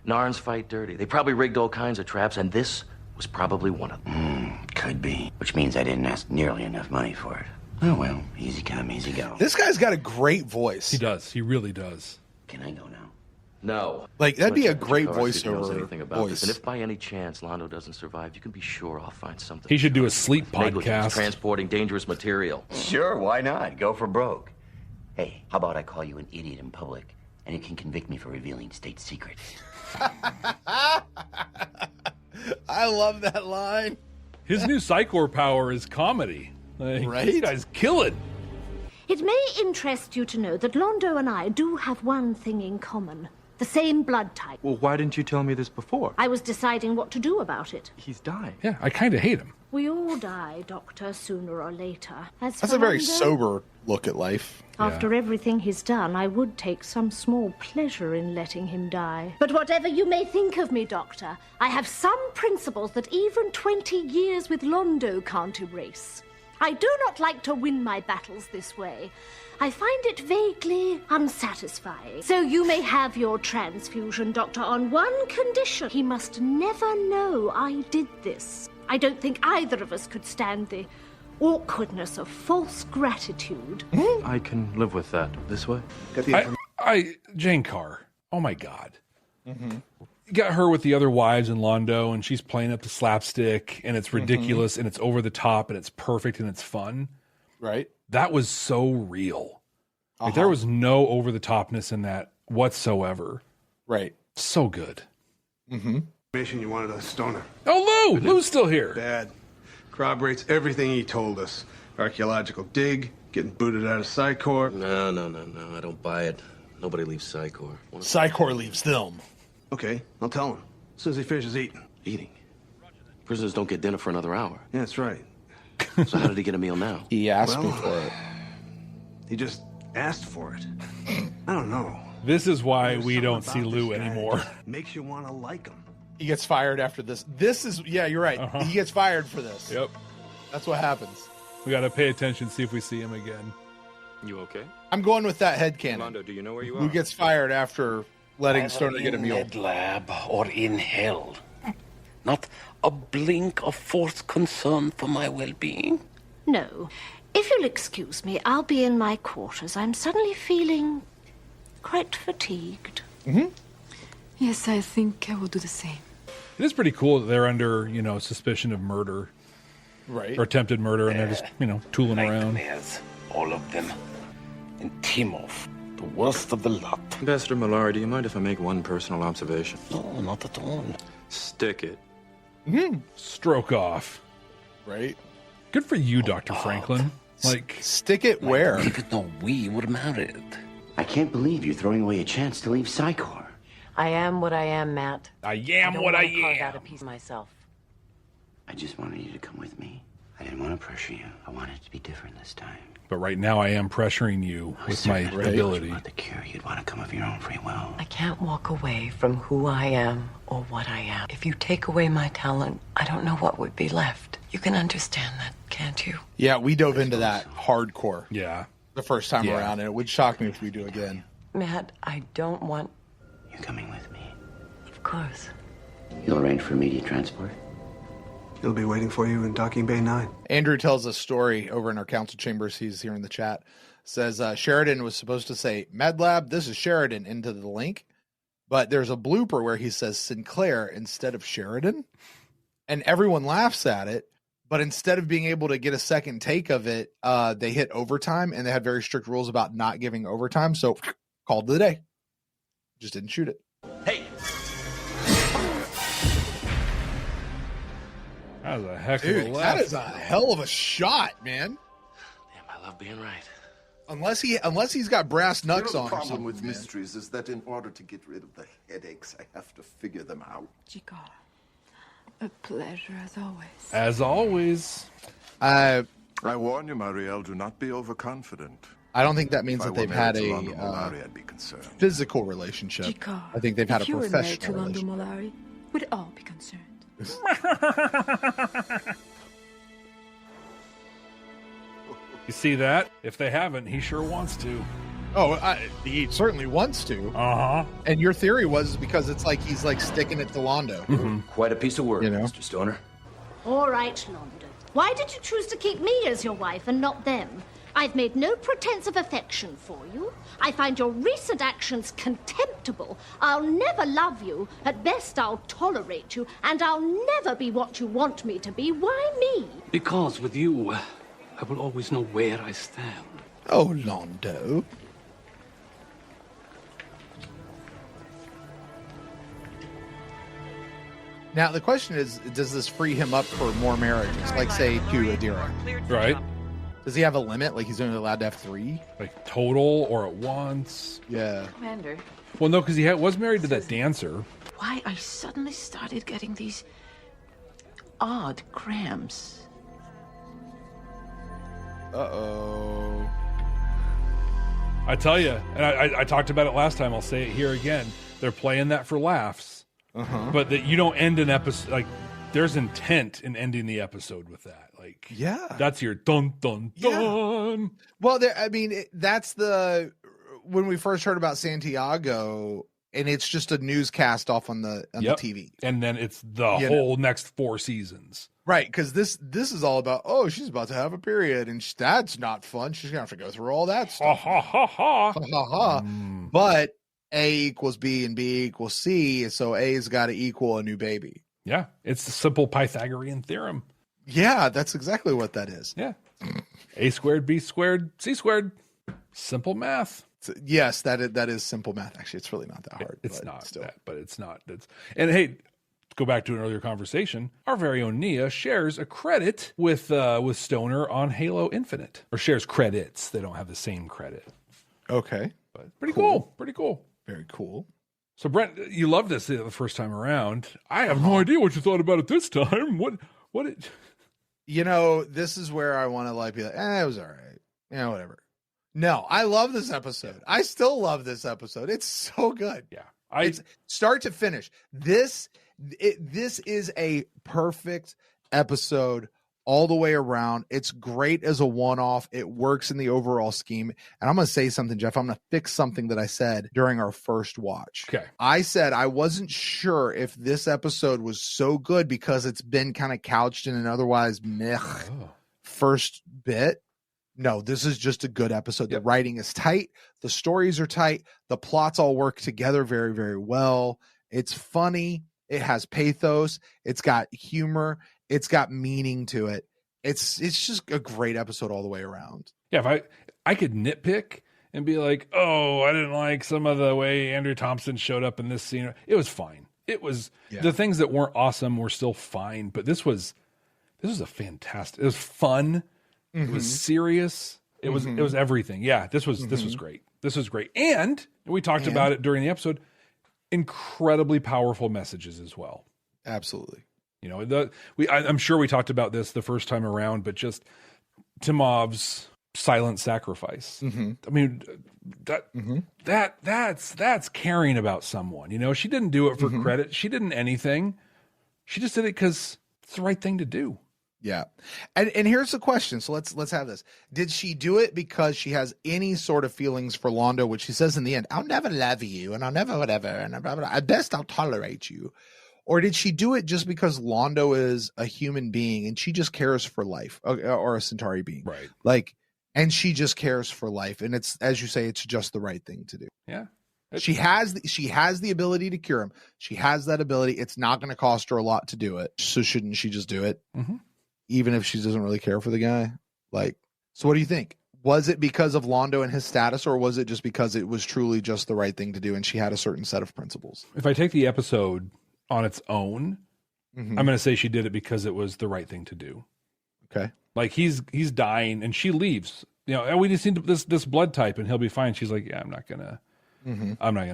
Narns fight dirty. They probably rigged all kinds of traps, and this was probably one of them. Could be. Which means I didn't ask nearly enough money for it. Oh well, easy come, easy go. This guy's got a great voice. He does. He really does. Can I go now? No. Like, that'd be a Check great with your car, see if he knows voiceover anything about voice. this. And if by any chance Londo doesn't survive, you can be sure I'll find something. He should do a sleep Negligence, podcast. transporting dangerous material. Sure, why not? Go for broke. Hey, how about I call you an idiot in public, and you can convict me for revealing state secrets? I love that line. His new Psychor power is comedy. Like, Right? This guy's killing. It may interest you to know that Londo and I do have one thing in common. The same blood type. Well, why didn't you tell me this before? I was deciding what to do about it. He's dying. Yeah, I kind of hate him. We all die, Doctor, sooner or later. As That's for a very Londo, sober look at life. After everything he's done, I would take some small pleasure in letting him die. But whatever you may think of me, Doctor, I have some principles that even 20 years with Londo can't erase. I do not like to win my battles this way. I find it vaguely unsatisfying. So you may have your transfusion, Doctor, on one condition. He must never know I did this. I don't think either of us could stand the awkwardness of false gratitude. I can live with that. This way? Jane Carr. Oh my God. You got her with the other wives in Londo, and she's playing up to slapstick, and it's ridiculous, and it's over the top, and it's perfect, and it's fun. Right. That was so real. Like, there was no over the topness in that whatsoever. Right. So good. Information you wanted a stoner. Oh, Lou! Lou's still here. Bad. Corroborates everything he told us. Archaeological dig, getting booted out of Psychor. No, I don't buy it. Nobody leaves Psychor. Psychor leaves them. Okay, I'll tell him. As soon as he finishes eating. Eating? Prisoners don't get dinner for another hour. Yeah, that's right. So how did he get a meal now? He asked me for it. He just asked for it. I don't know. This is why we don't see Lou anymore. Makes you want to like him. He gets fired after this. This is, yeah, you're right. He gets fired for this. Yep. That's what happens. We got to pay attention, see if we see him again. You okay? I'm going with that headcanon. Londo, do you know where you are? Who gets fired after letting Stoner get a meal? Med lab or in hell. Not a blink of forced concern for my well-being. No. If you'll excuse me, I'll be in my quarters. I'm suddenly feeling quite fatigued. Yes, I think I will do the same. It is pretty cool that they're under, suspicion of murder. Right. Or attempted murder, and they're just, tooling around. Nightmares, all of them. And Timov, the worst of the lot. Ambassador Malari, do you mind if I make one personal observation? No, not at all. Stick it. Stroke off. Right. Good for you, Dr. Franklin. Like, stick it where? I didn't know we were married. I can't believe you're throwing away a chance to leave Psychor. I am what I am, Matt. I am what I Carve am. out a piece of myself. I just wanted you to come with me. I didn't want to pressure you. I wanted it to be different this time. But right now I am pressuring you with my If ability. you want the cure, you'd want to come of your own free will. I can't walk away from who I am or what I am. If you take away my talent, I don't know what would be left. You can understand that, can't you? Yeah, we dove into that hardcore. Yeah. The first time Yeah. around, and it would shock me if we do again. Matt, I don't want... You're coming with me. Of course. You'll arrange for immediate transport? He'll be waiting for you in Docking Bay 9. Andrew tells a story over in our council chambers. He's here in the chat. Says Sheridan was supposed to say, MedLab, this is Sheridan, into the link. But there's a blooper where he says Sinclair instead of Sheridan. And everyone laughs at it. But instead of being able to get a second take of it, they hit overtime. And they had very strict rules about not giving overtime. So called the day. Just didn't shoot it. Hey! That was a heck of Dude, a that laugh. is a hell of a shot, man. Damn, I love being right. Unless he's got brass knucks on The or problem something. with man. mysteries is that in order to get rid of the headaches, I have to figure them out. Chico, a pleasure as always. As always. I warn you, Marielle, do not be overconfident. I don't think that means If I that they've were had married a to Londo Mollari, I'd be concerned. physical relationship. Chico, I think they've had a if you were married to professional Londo relationship. Mollari, we'd all be concerned. You see that? If they haven't, he sure wants to. Oh, he certainly wants to. Uh-huh. And your theory was because it's like he's like sticking it to Londo. Quite a piece of work, Mr. Stoner. All right, Londo. Why did you choose to keep me as your wife and not them? I've made no pretense of affection for you. I find your recent actions contemptible. I'll never love you. At best, I'll tolerate you. And I'll never be what you want me to be. Why me? Because with you, I will always know where I stand. Oh, Londo. Now, the question is, does this free him up for more marriages? Like, say, to Adira. Right. Does he have a limit? Like, he's only allowed to have 3? Like, total or at once? Yeah. Commander, Well, no, because he was married to that dancer. why I suddenly started getting these odd cramps. Uh-oh. I tell you, and I talked about it last time. I'll say it here again. They're playing that for laughs, but that you don't end an episode like there's intent in ending the episode with that. Like, yeah, that's your dun dun dun. Well, that's when we first heard about Santiago, and it's just a newscast off on the TV, and then it's the whole next 4 seasons. Right, because this is all about, oh, she's about to have a period, and that's not fun. She's gonna have to go through all that stuff. Ha ha ha ha. Ha ha ha. But A equals B and B equals C, so A's got to equal a new baby. Yeah, it's the simple Pythagorean theorem. Yeah, that's exactly what that is. Yeah, A squared B squared C squared. Simple math. Yes, that is simple math. Actually, it's really not that hard. It's not that, but it's not. And hey, go back to an earlier conversation. Our very own Nia shares a credit with Stoner on Halo Infinite, or shares credits. They don't have the same credit. Okay, but pretty cool. Pretty cool. Very cool. So Brent, you loved this the first time around. I have no idea what you thought about it this time. What? This is where I want to be like, it was all right. Whatever. No, I love this episode. I still love this episode. It's so good. Yeah. It's start to finish. This is a perfect episode all the way around. It's great as a one-off. It works in the overall scheme. And I'm going to say something, Jeff. I'm going to fix something that I said during our first watch. Okay. I said I wasn't sure if this episode was so good because it's been kind of couched in an otherwise meh first bit. No, this is just a good episode. The writing is tight. The stories are tight. The plots all work together very, very well. It's funny. It has pathos. It's got humor. It's got meaning to it. It's just a great episode all the way around. Yeah, if I could nitpick and be like, oh, I didn't like some of the way Andrew Thompson showed up in this scene. It was fine. It was the things that weren't awesome were still fine, but this was a fantastic. It was fun. It was serious. It was everything. Yeah, this was great. This was great. And we talked about it during the episode. Incredibly powerful messages as well. Absolutely. I'm sure we talked about this the first time around, but just Timov's silent sacrifice. I mean, that's caring about someone. She didn't do it for credit. She didn't anything. She just did it because it's the right thing to do. Yeah. And here's the question. So let's have this. Did she do it because she has any sort of feelings for Londo, which she says in the end, I'll never love you and I'll never whatever, and blah, blah, blah. At best I'll tolerate you? Or did she do it just because Londo is a human being and she just cares for life, or a Centauri being? Right. And she just cares for life. And it's, as you say, it's just the right thing to do. Yeah. She has the ability to cure him. She has that ability. It's not going to cost her a lot to do it. So shouldn't she just do it? Even if she doesn't really care for the guy? So what do you think? Was it because of Londo and his status, or was it just because it was truly just the right thing to do and she had a certain set of principles? If I take the episode on its own, I'm going to say she did it because it was the right thing to do. Okay. Like he's dying and she leaves. We just need this blood type and he'll be fine. She's like, yeah, I'm not going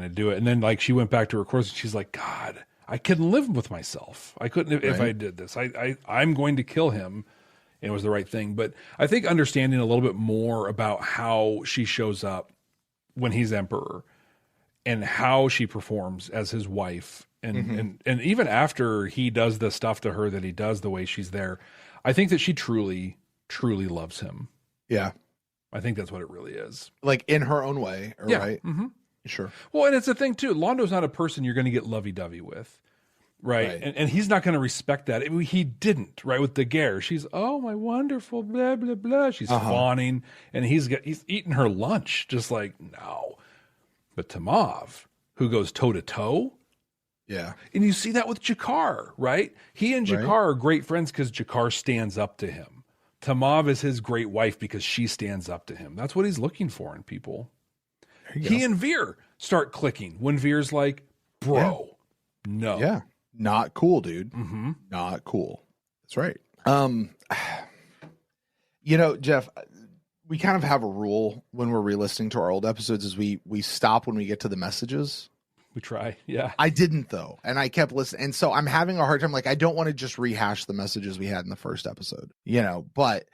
to do it. And then she went back to her course and she's like, God, I couldn't live with myself. I couldn't if I did this. I'm going to kill him. And it was the right thing. But I think understanding a little bit more about how she shows up when he's emperor and how she performs as his wife. And even after he does the stuff to her that he does, the way she's there, I think that she truly, truly loves him. Yeah. I think that's what it really is. Like in her own way, right? Sure. Well, and it's the thing too. Londo's not a person you're going to get lovey-dovey with. Right. And he's not going to respect that. He didn't, right? With Daguerre, she's, oh, my wonderful, blah, blah, blah. She's fawning, and he's eating her lunch, just like, no. But Tamav, who goes toe-to-toe. Yeah. And you see that with Jakar, right? He and Jakar are great friends because Jakar stands up to him. Tamav is his great wife because she stands up to him. That's what he's looking for in people. He and Veer start clicking when Veer's like, bro, no. Yeah. Not cool, dude. Mm-hmm. Not cool. That's right. Jeff, we kind of have a rule when we're re-listening to our old episodes is we stop when we get to the messages. We try. Yeah. I didn't though. And I kept listening. And so I'm having a hard time. Like, I don't want to just rehash the messages we had in the first episode, but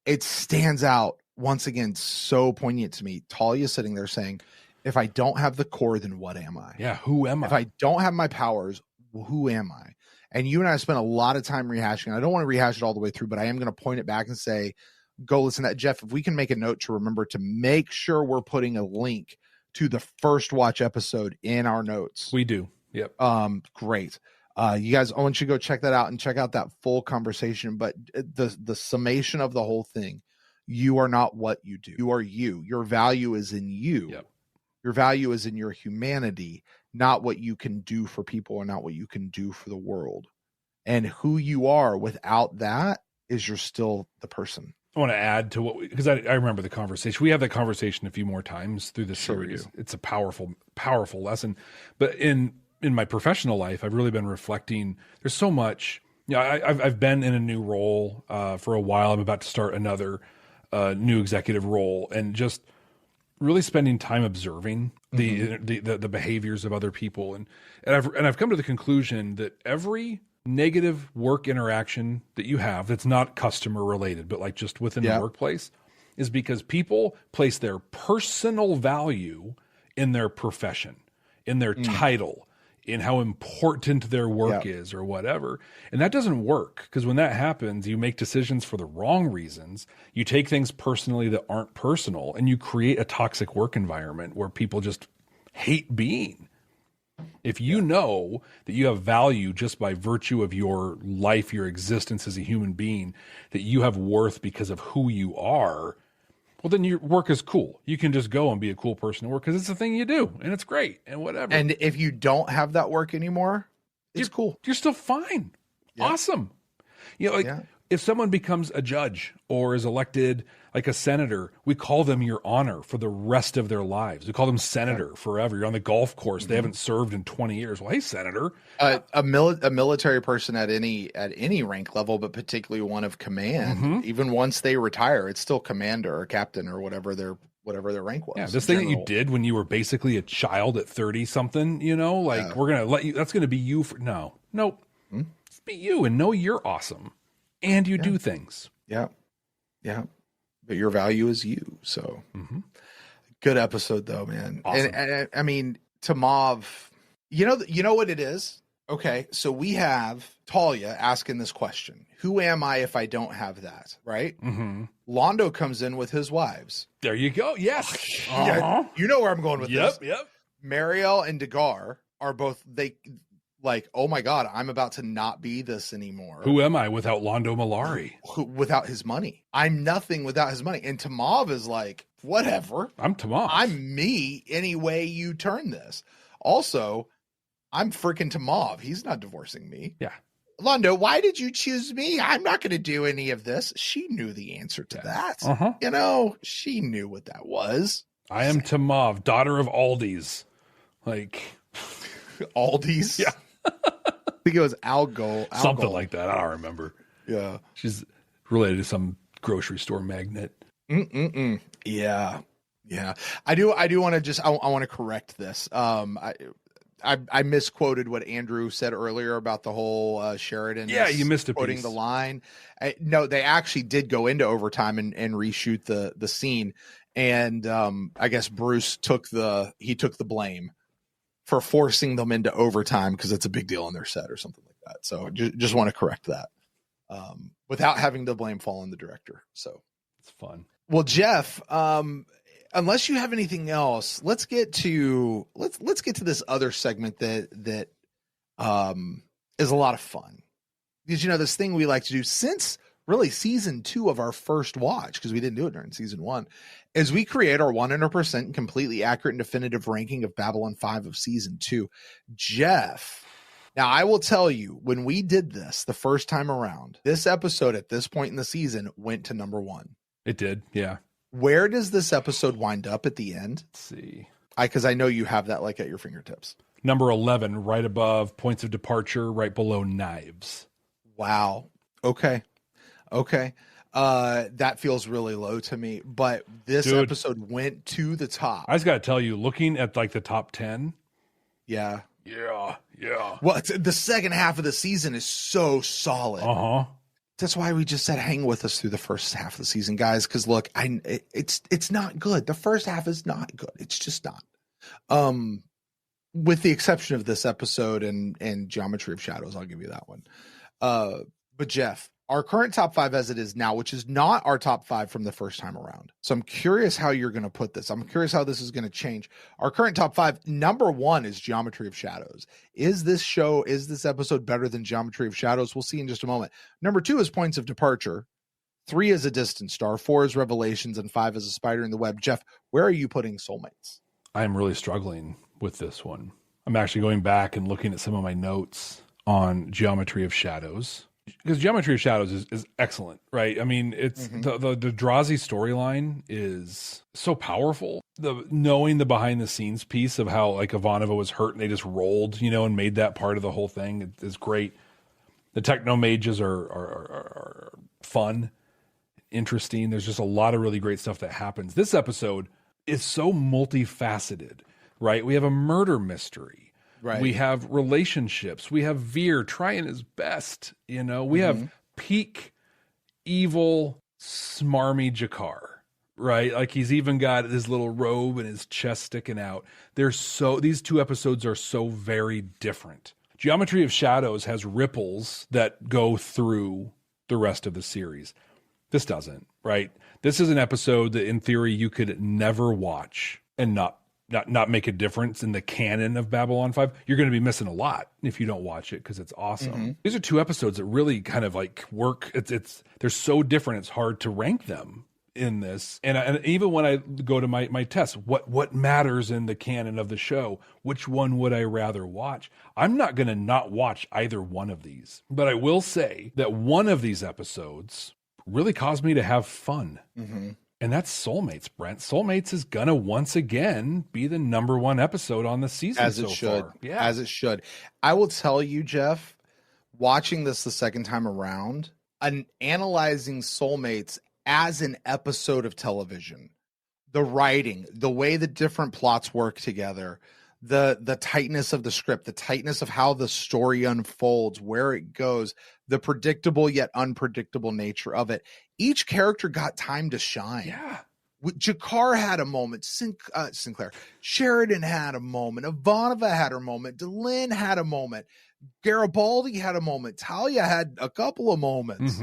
it stands out once again. So poignant to me. Talia sitting there saying, if I don't have the core, then what am I? Yeah. Who am I? If I don't have my powers, who am I? And you and I spent a lot of time rehashing. I don't want to rehash it all the way through, but I am going to point it back and say, go listen to that. Jeff, if we can make a note to remember to make sure we're putting a link to the first watch episode in our notes. We do. Yep. Great. You guys, I want you to go check that out and check out that full conversation. But the summation of the whole thing, you are not what you do. You are you. Your value is in you. Yep. Your value is in your humanity, not what you can do for people or not what you can do for the world. And who you are without that is you're still the person. I want to add to what because I remember the conversation. We have that conversation a few more times through the series. It's a powerful, powerful lesson. But in my professional life, I've really been reflecting. There's so much. I've been in a new role for a while. I'm about to start another new executive role, and just really spending time observing the behaviors of other people, and I've come to the conclusion that every negative work interaction that you have that's not customer related, but like just within the workplace, is because people place their personal value in their profession, in their title, in how important their work is or whatever. And that doesn't work, because when that happens, you make decisions for the wrong reasons. You take things personally that aren't personal, and you create a toxic work environment where people just hate being. If you know that you have value just by virtue of your life, your existence as a human being, that you have worth because of who you are, well, then your work is cool. You can just go and be a cool person at work because it's the thing you do, and it's great and whatever. And if you don't have that work anymore, it's cool. You're still fine. Yeah. Awesome. If someone becomes a judge or is elected like a senator, we call them your honor for the rest of their lives. We call them senator forever. You're on the golf course. They haven't served in 20 years. Well, hey, senator. A military person at any rank level, but particularly one of command, even once they retire, it's still commander or captain or whatever their rank was. Yeah, this thing that you did when you were basically a child at 30 something, we're going to let you, that's going to be you for, nope. Just be you and know you're awesome. And you do things. Yeah. Yeah. But your value is you. So good episode though, man. Awesome. And I mean, Tamav, you know what it is? Okay. So we have Talia asking this question. Who am I if I don't have that? Right. Londo comes in with his wives. There you go. Yes. Yeah, you know where I'm going with this. Yep. Marielle and Dagar are both, like, oh my God, I'm about to not be this anymore. Who am I without Londo Malari? Without his money. I'm nothing without his money. And Tamav is like, whatever. I'm Tamav. I'm me any way you turn this. Also, I'm freaking Tamav. He's not divorcing me. Yeah. Londo, why did you choose me? I'm not going to do any of this. She knew the answer to that. She knew what that was. I am Tamav, daughter of Aldi's. Like Aldi's? Yeah. I think it was Algol. Something like that. I don't remember. Yeah. She's related to some grocery store magnate. Yeah. Yeah. I do want to just, I want to correct this. I misquoted what Andrew said earlier about the whole Sheridan. Yeah, you missed a quoting piece. the line. No, they actually did go into overtime and reshoot the scene. And I guess Bruce took the blame for forcing them into overtime because it's a big deal on their set or something like that. So just want to correct that without having the blame fall on the director. So it's fun. Well, Jeff, unless you have anything else, let's get to this other segment that is a lot of fun. Because, this thing we like to do since really season 2 of our first watch, because we didn't do it during season 1, is we create our 100% completely accurate and definitive ranking of Babylon 5 of season 2. Jeff, now I will tell you, when we did this the first time around, this episode at this point in the season went to number 1. It did, yeah. Where does this episode wind up at the end? Let's see. Because I know you have that like at your fingertips. Number 11, right above Points of Departure, right below Knives. Wow. Okay. That feels really low to me, but this episode went to the top. I just got to tell you, looking at like the top 10. Yeah. Yeah. Well, the second half of the season is so solid. Uh-huh. That's why we just said hang with us through the first half of the season, guys. Because look, it's not good. The first half is not good. It's just not. With the exception of this episode and Geometry of Shadows, I'll give you that one. But Jeff, our current top 5 as it is now, which is not our top 5 from the first time around. So I'm curious how you're going to put this. I'm curious how this is going to change. Our current top 5, number 1 is Geometry of Shadows. Is this episode better than Geometry of Shadows? We'll see in just a moment. Number 2 is Points of Departure. 3 is A Distant Star. 4 is Revelations. And 5 is A Spider in the Web. Jeff, where are you putting Soulmates? I'm really struggling with this one. I'm actually going back and looking at some of my notes on Geometry of Shadows. Because Geometry of Shadows is excellent, right? I mean, it's the Drazi storyline is so powerful. Knowing the behind the scenes piece of how like Ivanova was hurt and they just rolled, and made that part of the whole thing is great. The techno mages are fun, interesting. There's just a lot of really great stuff that happens. This episode is so multifaceted, right? We have a murder mystery. Right. We have relationships. We have Veer trying his best. We have peak evil, smarmy Jakar, right? Like he's even got his little robe and his chest sticking out. These 2 episodes are so very different. Geometry of Shadows has ripples that go through the rest of the series. This doesn't, right? This is an episode that in theory you could never watch and not make a difference in the canon of Babylon 5. You're going to be missing a lot if you don't watch it because it's awesome. These are 2 episodes that really kind of like work. They're so different. It's hard to rank them in this. And even when I go to my tests, what matters in the canon of the show? Which one would I rather watch? I'm not going to not watch either one of these, but I will say that one of these episodes really caused me to have fun. And that's Soulmates, Brent. Soulmates is going to once again be the number 1 episode on the season as it should. Far. Yeah. As it should. I will tell you, Jeff, watching this the second time around, analyzing Soulmates as an episode of television, the writing, the way the different plots work together, the tightness of the script, the tightness of how the story unfolds, where it goes, the predictable yet unpredictable nature of it. Each character got time to shine. Yeah. Jakar had a moment. Sinclair. Sheridan had a moment. Ivanova had her moment. Delenn had a moment. Garibaldi had a moment. Talia had a couple of moments.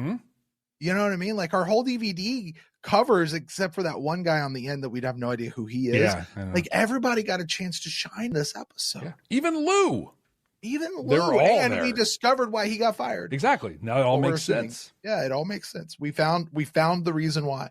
You know what I mean? Like our whole DVD covers, except for that one guy on the end that we'd have no idea who he is. Yeah, like everybody got a chance to shine this episode. Yeah. Even Lou. They're all and there. We discovered why he got fired. Exactly. Now it all makes sense. Yeah, it all makes sense. We found the reason why.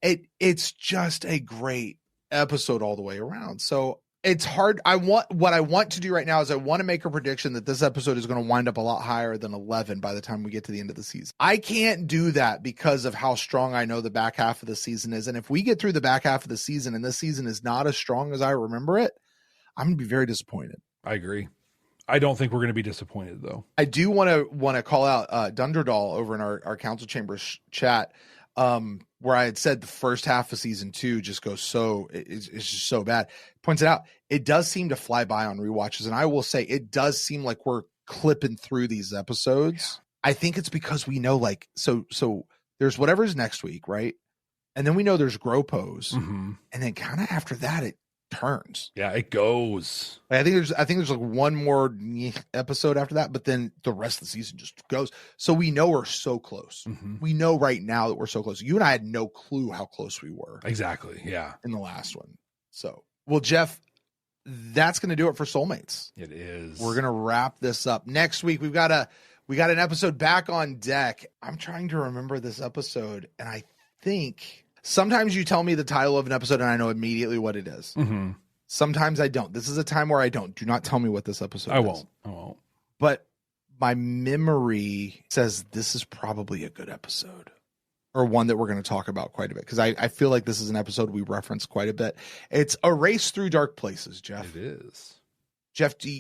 It's just a great episode all the way around. So it's hard. What I want to do right now is I want to make a prediction that this episode is going to wind up a lot higher than 11 by the time we get to the end of the season. I can't do that because of how strong I know the back half of the season is. And if we get through the back half of the season and this season is not as strong as I remember it, I'm going to be very disappointed. I agree. I don't think we're going to be disappointed, though. I do want to call out Dundradal over in our council chambers chat, where I had said the first half of season 2 just goes it's just so bad. Points it out. It does seem to fly by on rewatches, and I will say it does seem like we're clipping through these episodes. Yeah. I think it's because we know so there's whatever's next week, right? And then we know there's Gropos, and then kind of after that it turns. Yeah, it goes. I think there's like one more episode after that, but then the rest of the season just goes. So we know we're so close. We know right now that we're so close. You and I had no clue how close we were. Exactly. Yeah. In the last one. So, well, Jeff, that's going to do it for Soulmates. It is. We're going to wrap this up. Next week, we got an episode back on deck. I'm trying to remember this episode, and I think sometimes you tell me the title of an episode and I know immediately what it is. Mm-hmm. Sometimes I don't. This is a time where I don't. Do not tell me what this episode is. I won't. But my memory says this is probably a good episode, or one that we're going to talk about quite a bit, because I feel like this is an episode we reference quite a bit. It's A Race Through Dark Places, Jeff. It is. Jeff, do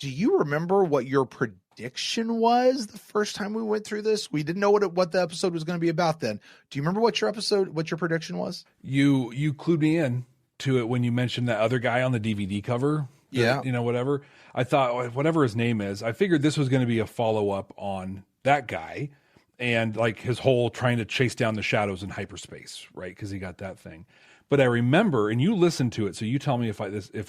you remember what your prediction was the first time we went through this? We didn't know what the episode was going to be about then. Do you remember what your prediction was? You clued me in to it when you mentioned that other guy on the DVD cover. Yeah. Whatever. I thought, whatever his name is, I figured this was going to be a follow-up on that guy and like his whole trying to chase down the shadows in hyperspace, right? Because he got that thing. But I remember, and you listened to it, so you tell me if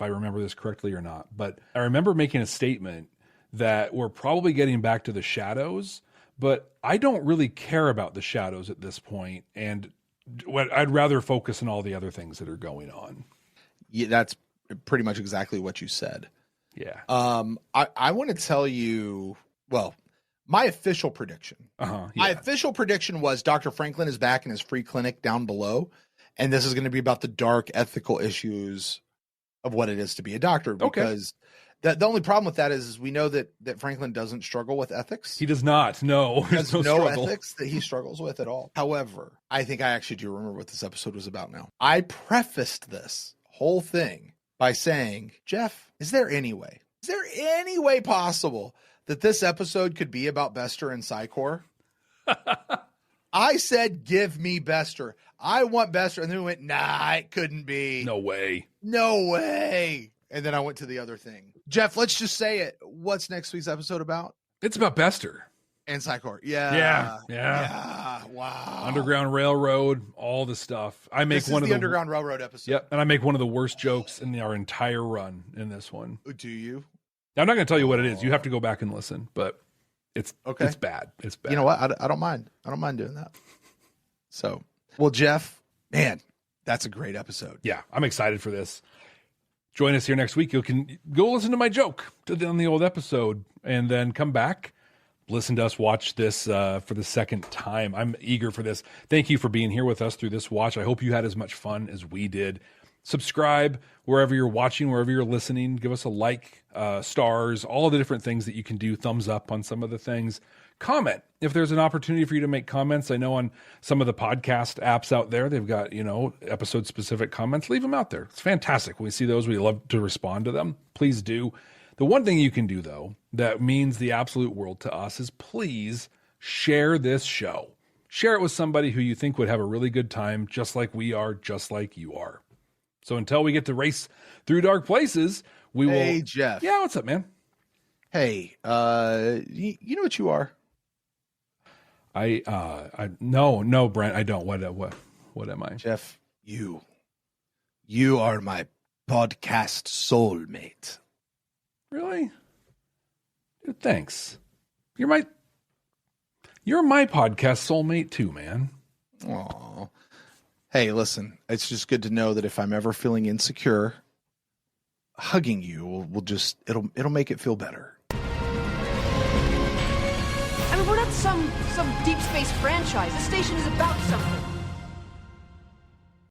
I remember this correctly or not. But I remember making a statement that we're probably getting back to the shadows, but I don't really care about the shadows at this point, and I'd rather focus on all the other things that are going on. Yeah, that's pretty much exactly what you said. Yeah. I want to tell you, well, my official prediction. My official prediction was Dr. Franklin is back in his free clinic down below, and this is going to be about the dark ethical issues of what it is to be a doctor. Because the only problem with that is we know that Franklin doesn't struggle with ethics. He does not. No, he has no struggle. ethics that he struggles with at all. However, I think I actually do remember what this episode was about now. I prefaced this whole thing by saying, Jeff, is there any way possible that this episode could be about Bester and Psychor? I said, give me Bester. I want Bester. And then we went, nah, it couldn't be. No way. And then I went to the other thing. Jeff, let's just say it. What's next week's episode about? It's about Bester. And Psychor. Yeah. Wow. Underground Railroad, all the stuff. I make one of the Underground Railroad episode. Yep. And I make one of the worst jokes in our entire run in this one. Do you? I'm not going to tell you what it is. You have to go back and listen, but it's bad. It's bad. You know what? I don't mind. I don't mind doing that. So, well, Jeff, man, that's a great episode. Yeah. I'm excited for this. Join us here next week. You can go listen to my joke on the old episode and then come back. Listen to us watch this for the second time. I'm eager for this. Thank you for being here with us through this watch. I hope you had as much fun as we did. Subscribe wherever you're watching, wherever you're listening. Give us a like, stars, all the different things that you can do. Thumbs up on some of the things. Comment if there's an opportunity for you to make comments. I know on some of the podcast apps out there, they've got, episode specific comments. Leave them out there. It's fantastic. When we see those, we love to respond to them. Please do. The one thing you can do, though, that means the absolute world to us is please share this show. Share it with somebody who you think would have a really good time, just like we are, just like you are. So until we get to race through dark places, we will. Hey, Jeff. Yeah, what's up, man? Hey, you know what you are? No, Brent, I don't. What am I? Jeff, you are my podcast soulmate. Really? Dude, thanks. You're my podcast soulmate too, man. Aw. Hey, listen, it's just good to know that if I'm ever feeling insecure, hugging you will just it'll make it feel better. I mean, we're not some deep space franchise. This station is about something.